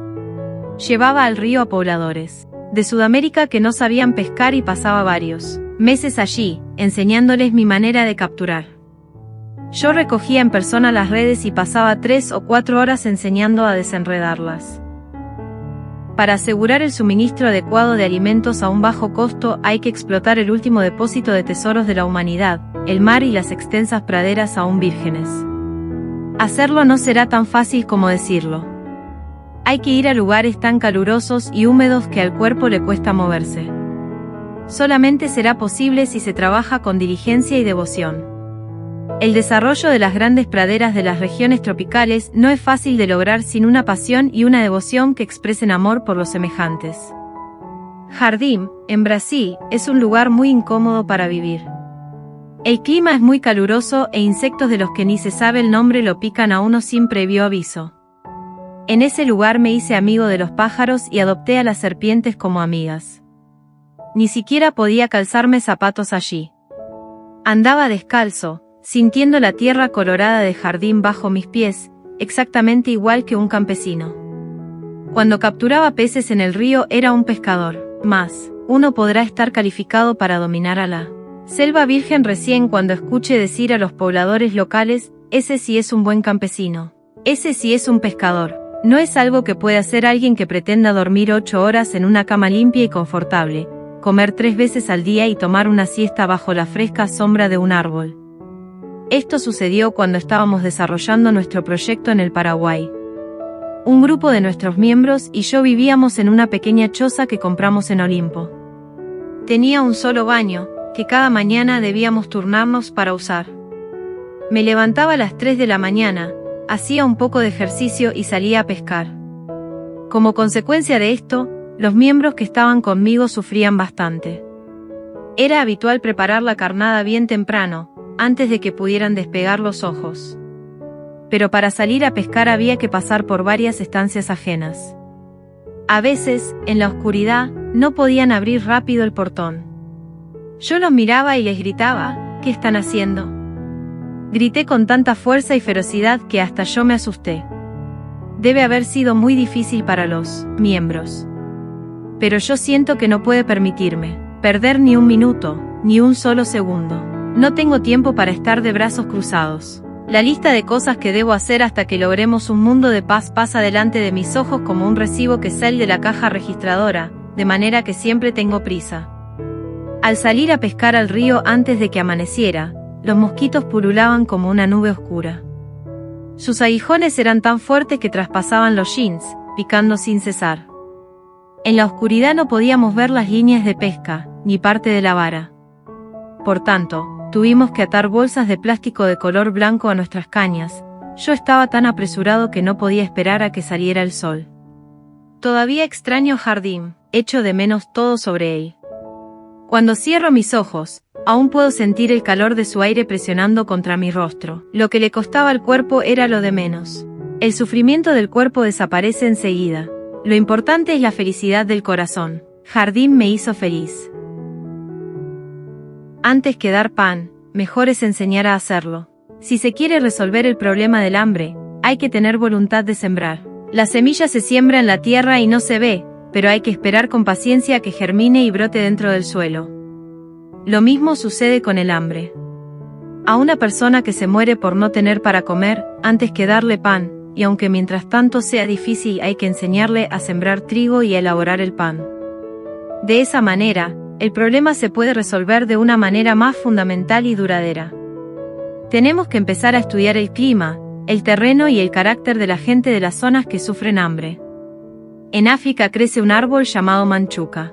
Llevaba al río a pobladores de Sudamérica que no sabían pescar y pasaba varios meses allí, enseñándoles mi manera de capturar. Yo recogía en persona las redes y pasaba 3 o 4 horas enseñando a desenredarlas. Para asegurar el suministro adecuado de alimentos a un bajo costo hay que explotar el último depósito de tesoros de la humanidad, el mar y las extensas praderas aún vírgenes. Hacerlo no será tan fácil como decirlo. Hay que ir a lugares tan calurosos y húmedos que al cuerpo le cuesta moverse. Solamente será posible si se trabaja con diligencia y devoción. El desarrollo de las grandes praderas de las regiones tropicales no es fácil de lograr sin una pasión y una devoción que expresen amor por los semejantes. Jardim, en Brasil, es un lugar muy incómodo para vivir. El clima es muy caluroso e insectos de los que ni se sabe el nombre lo pican a uno sin previo aviso. En ese lugar me hice amigo de los pájaros y adopté a las serpientes como amigas. Ni siquiera podía calzarme zapatos allí. Andaba descalzo, sintiendo la tierra colorada del jardín bajo mis pies, exactamente igual que un campesino. Cuando capturaba peces en el río era un pescador, más, uno podrá estar calificado para dominar a la selva virgen recién cuando escuche decir a los pobladores locales, ese sí es un buen campesino, ese sí es un pescador. No es algo que puede hacer alguien que pretenda dormir 8 horas en una cama limpia y confortable, comer 3 veces al día y tomar una siesta bajo la fresca sombra de un árbol. Esto sucedió cuando estábamos desarrollando nuestro proyecto en el Paraguay. Un grupo de nuestros miembros y yo vivíamos en una pequeña choza que compramos en Olimpo. Tenía un solo baño, que cada mañana debíamos turnarnos para usar. Me levantaba a las 3 de la mañana, hacía un poco de ejercicio y salía a pescar. Como consecuencia de esto, los miembros que estaban conmigo sufrían bastante. Era habitual preparar la carnada bien temprano, antes de que pudieran despegar los ojos. Pero para salir a pescar había que pasar por varias estancias ajenas. A veces, en la oscuridad, no podían abrir rápido el portón. Yo los miraba y les gritaba, ¿qué están haciendo? Grité con tanta fuerza y ferocidad que hasta yo me asusté. Debe haber sido muy difícil para los miembros. Pero yo siento que no puede permitirme perder ni un minuto, ni un solo segundo. No tengo tiempo para estar de brazos cruzados. La lista de cosas que debo hacer hasta que logremos un mundo de paz pasa delante de mis ojos como un recibo que sale de la caja registradora, de manera que siempre tengo prisa. Al salir a pescar al río antes de que amaneciera, los mosquitos pululaban como una nube oscura. Sus aguijones eran tan fuertes que traspasaban los jeans, picando sin cesar. En la oscuridad no podíamos ver las líneas de pesca, ni parte de la vara. Por tanto, tuvimos que atar bolsas de plástico de color blanco a nuestras cañas. Yo estaba tan apresurado que no podía esperar a que saliera el sol. Todavía extraño Jardim, echo de menos todo sobre él. Cuando cierro mis ojos, aún puedo sentir el calor de su aire presionando contra mi rostro. Lo que le costaba al cuerpo era lo de menos. El sufrimiento del cuerpo desaparece enseguida. Lo importante es la felicidad del corazón. Jardim me hizo feliz. Antes que dar pan, mejor es enseñar a hacerlo. Si se quiere resolver el problema del hambre, hay que tener voluntad de sembrar. La semilla se siembra en la tierra y no se ve, pero hay que esperar con paciencia a que germine y brote dentro del suelo. Lo mismo sucede con el hambre. A una persona que se muere por no tener para comer, antes que darle pan, y aunque mientras tanto sea difícil hay que enseñarle a sembrar trigo y a elaborar el pan. De esa manera, el problema se puede resolver de una manera más fundamental y duradera. Tenemos que empezar a estudiar el clima, el terreno y el carácter de la gente de las zonas que sufren hambre. En África crece un árbol llamado manchuca.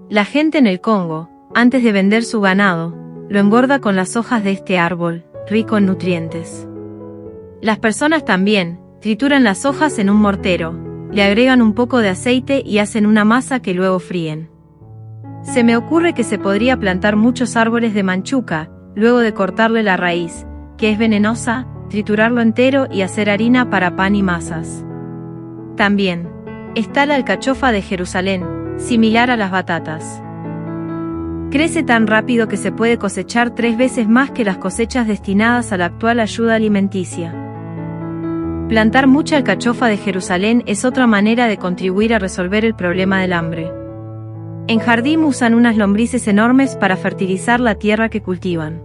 La gente en el Congo, antes de vender su ganado, lo engorda con las hojas de este árbol, rico en nutrientes. Las personas también trituran las hojas en un mortero, le agregan un poco de aceite y hacen una masa que luego fríen. Se me ocurre que se podría plantar muchos árboles de manchuca, luego de cortarle la raíz, que es venenosa, triturarlo entero y hacer harina para pan y masas. También está la alcachofa de Jerusalén, similar a las batatas. Crece tan rápido que se puede cosechar 3 veces más que las cosechas destinadas a la actual ayuda alimenticia. Plantar mucha alcachofa de Jerusalén es otra manera de contribuir a resolver el problema del hambre. En Jardim usan unas lombrices enormes para fertilizar la tierra que cultivan.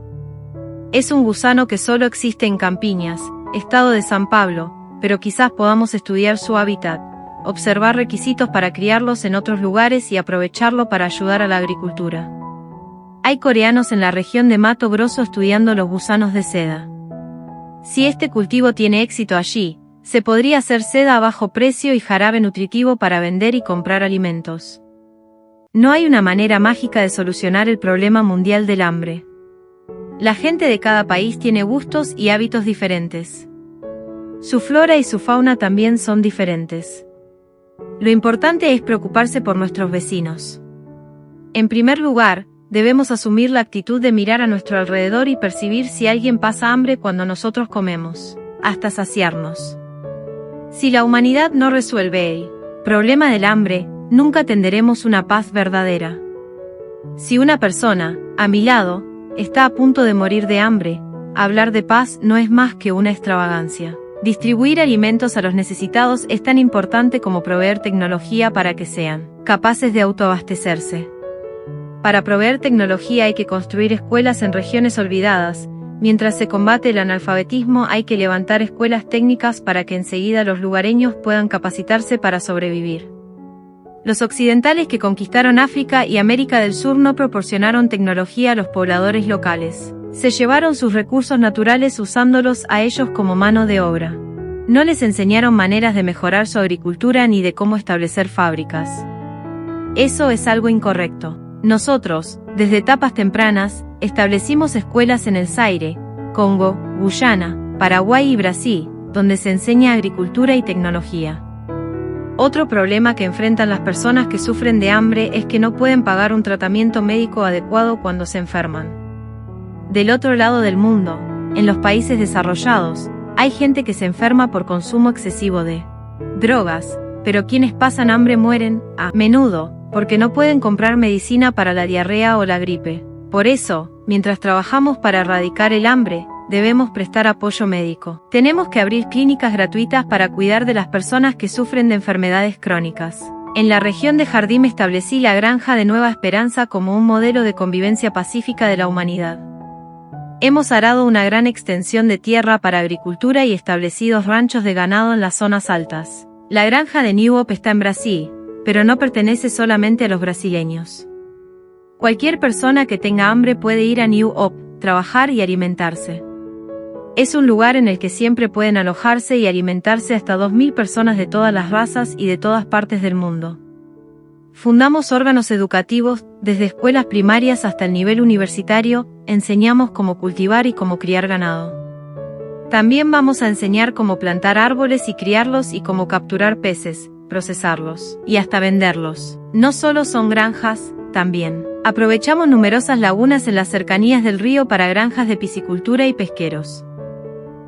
Es un gusano que solo existe en Campiñas, estado de San Pablo, pero quizás podamos estudiar su hábitat, observar requisitos para criarlos en otros lugares y aprovecharlo para ayudar a la agricultura. Hay coreanos en la región de Mato Grosso estudiando los gusanos de seda. Si este cultivo tiene éxito allí, se podría hacer seda a bajo precio y jarabe nutritivo para vender y comprar alimentos. No hay una manera mágica de solucionar el problema mundial del hambre. La gente de cada país tiene gustos y hábitos diferentes. Su flora y su fauna también son diferentes. Lo importante es preocuparse por nuestros vecinos. En primer lugar, debemos asumir la actitud de mirar a nuestro alrededor y percibir si alguien pasa hambre cuando nosotros comemos, hasta saciarnos. Si la humanidad no resuelve el problema del hambre, nunca tendremos una paz verdadera. Si una persona, a mi lado, está a punto de morir de hambre, hablar de paz no es más que una extravagancia. Distribuir alimentos a los necesitados es tan importante como proveer tecnología para que sean capaces de autoabastecerse. Para proveer tecnología hay que construir escuelas en regiones olvidadas. Mientras se combate el analfabetismo hay que levantar escuelas técnicas para que enseguida los lugareños puedan capacitarse para sobrevivir. Los occidentales que conquistaron África y América del Sur no proporcionaron tecnología a los pobladores locales. Se llevaron sus recursos naturales usándolos a ellos como mano de obra. No les enseñaron maneras de mejorar su agricultura ni de cómo establecer fábricas. Eso es algo incorrecto. Nosotros, desde etapas tempranas, establecimos escuelas en el Zaire, Congo, Guyana, Paraguay y Brasil, donde se enseña agricultura y tecnología. Otro problema que enfrentan las personas que sufren de hambre es que no pueden pagar un tratamiento médico adecuado cuando se enferman. Del otro lado del mundo, en los países desarrollados, hay gente que se enferma por consumo excesivo de drogas, pero quienes pasan hambre mueren, a menudo, porque no pueden comprar medicina para la diarrea o la gripe. Por eso, mientras trabajamos para erradicar el hambre, debemos prestar apoyo médico. Tenemos que abrir clínicas gratuitas para cuidar de las personas que sufren de enfermedades crónicas. En la región de Jardim establecí la Granja de Nueva Esperanza como un modelo de convivencia pacífica de la humanidad. Hemos arado una gran extensión de tierra para agricultura y establecidos ranchos de ganado en las zonas altas. La granja de New Hope está en Brasil, pero no pertenece solamente a los brasileños. Cualquier persona que tenga hambre puede ir a New Hope, trabajar y alimentarse. Es un lugar en el que siempre pueden alojarse y alimentarse hasta 2000 personas de todas las razas y de todas partes del mundo. Fundamos órganos educativos, desde escuelas primarias hasta el nivel universitario, enseñamos cómo cultivar y cómo criar ganado. También vamos a enseñar cómo plantar árboles y criarlos y cómo capturar peces, procesarlos y hasta venderlos. No solo son granjas, también aprovechamos numerosas lagunas en las cercanías del río para granjas de piscicultura y pesqueros.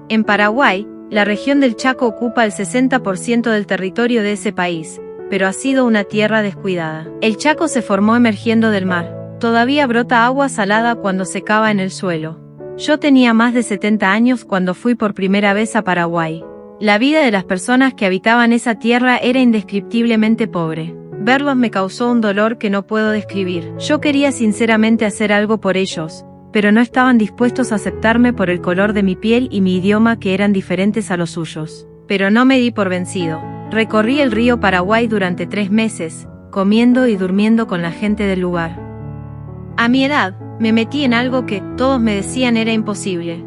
En Paraguay, la región del Chaco ocupa el 60% del territorio de ese país, pero ha sido una tierra descuidada. El Chaco se formó emergiendo del mar. Todavía brota agua salada cuando se cava en el suelo. Yo tenía más de 70 años cuando fui por primera vez a Paraguay. La vida de las personas que habitaban esa tierra era indescriptiblemente pobre. Verlos me causó un dolor que no puedo describir. Yo quería sinceramente hacer algo por ellos, pero no estaban dispuestos a aceptarme por el color de mi piel y mi idioma que eran diferentes a los suyos. Pero no me di por vencido. Recorrí el río Paraguay durante 3 meses, comiendo y durmiendo con la gente del lugar. A mi edad, me metí en algo que todos me decían era imposible.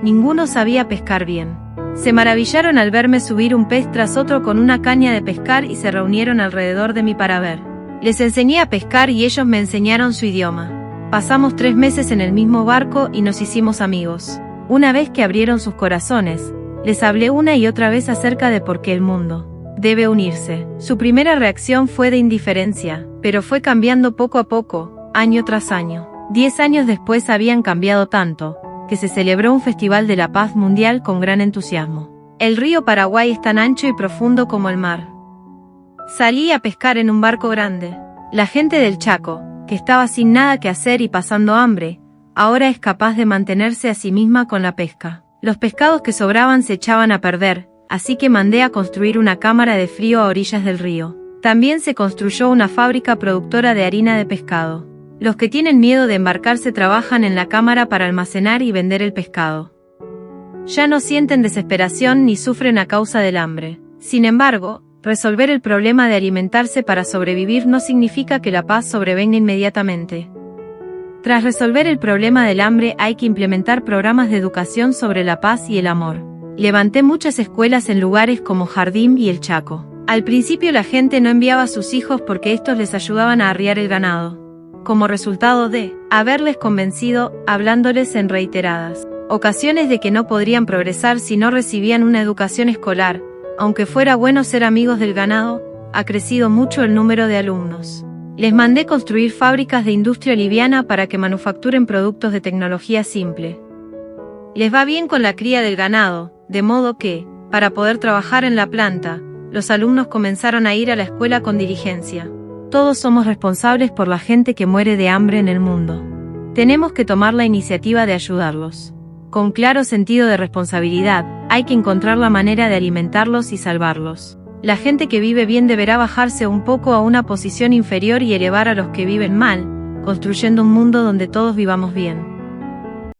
Ninguno sabía pescar bien. Se maravillaron al verme subir un pez tras otro con una caña de pescar y se reunieron alrededor de mí para ver. Les enseñé a pescar y ellos me enseñaron su idioma. Pasamos 3 meses en el mismo barco y nos hicimos amigos. Una vez que abrieron sus corazones, les hablé una y otra vez acerca de por qué el mundo debe unirse. Su primera reacción fue de indiferencia, pero fue cambiando poco a poco, año tras año. 10 años después habían cambiado tanto, que se celebró un Festival de la Paz Mundial con gran entusiasmo. El río Paraguay es tan ancho y profundo como el mar. Salí a pescar en un barco grande. La gente del Chaco, que estaba sin nada que hacer y pasando hambre, ahora es capaz de mantenerse a sí misma con la pesca. Los pescados que sobraban se echaban a perder, así que mandé a construir una cámara de frío a orillas del río. También se construyó una fábrica productora de harina de pescado. Los que tienen miedo de embarcarse trabajan en la cámara para almacenar y vender el pescado. Ya no sienten desesperación ni sufren a causa del hambre. Sin embargo, resolver el problema de alimentarse para sobrevivir no significa que la paz sobrevenga inmediatamente. Tras resolver el problema del hambre hay que implementar programas de educación sobre la paz y el amor. Levanté muchas escuelas en lugares como Jardín y el Chaco. Al principio la gente no enviaba a sus hijos porque estos les ayudaban a arriar el ganado. Como resultado de haberles convencido, hablándoles en reiteradas ocasiones de que no podrían progresar si no recibían una educación escolar, aunque fuera bueno ser amigos del ganado, ha crecido mucho el número de alumnos. Les mandé construir fábricas de industria liviana para que manufacturen productos de tecnología simple. Les va bien con la cría del ganado, de modo que, para poder trabajar en la planta, los alumnos comenzaron a ir a la escuela con diligencia. Todos somos responsables por la gente que muere de hambre en el mundo. Tenemos que tomar la iniciativa de ayudarlos. Con claro sentido de responsabilidad, hay que encontrar la manera de alimentarlos y salvarlos. La gente que vive bien deberá bajarse un poco a una posición inferior y elevar a los que viven mal, construyendo un mundo donde todos vivamos bien.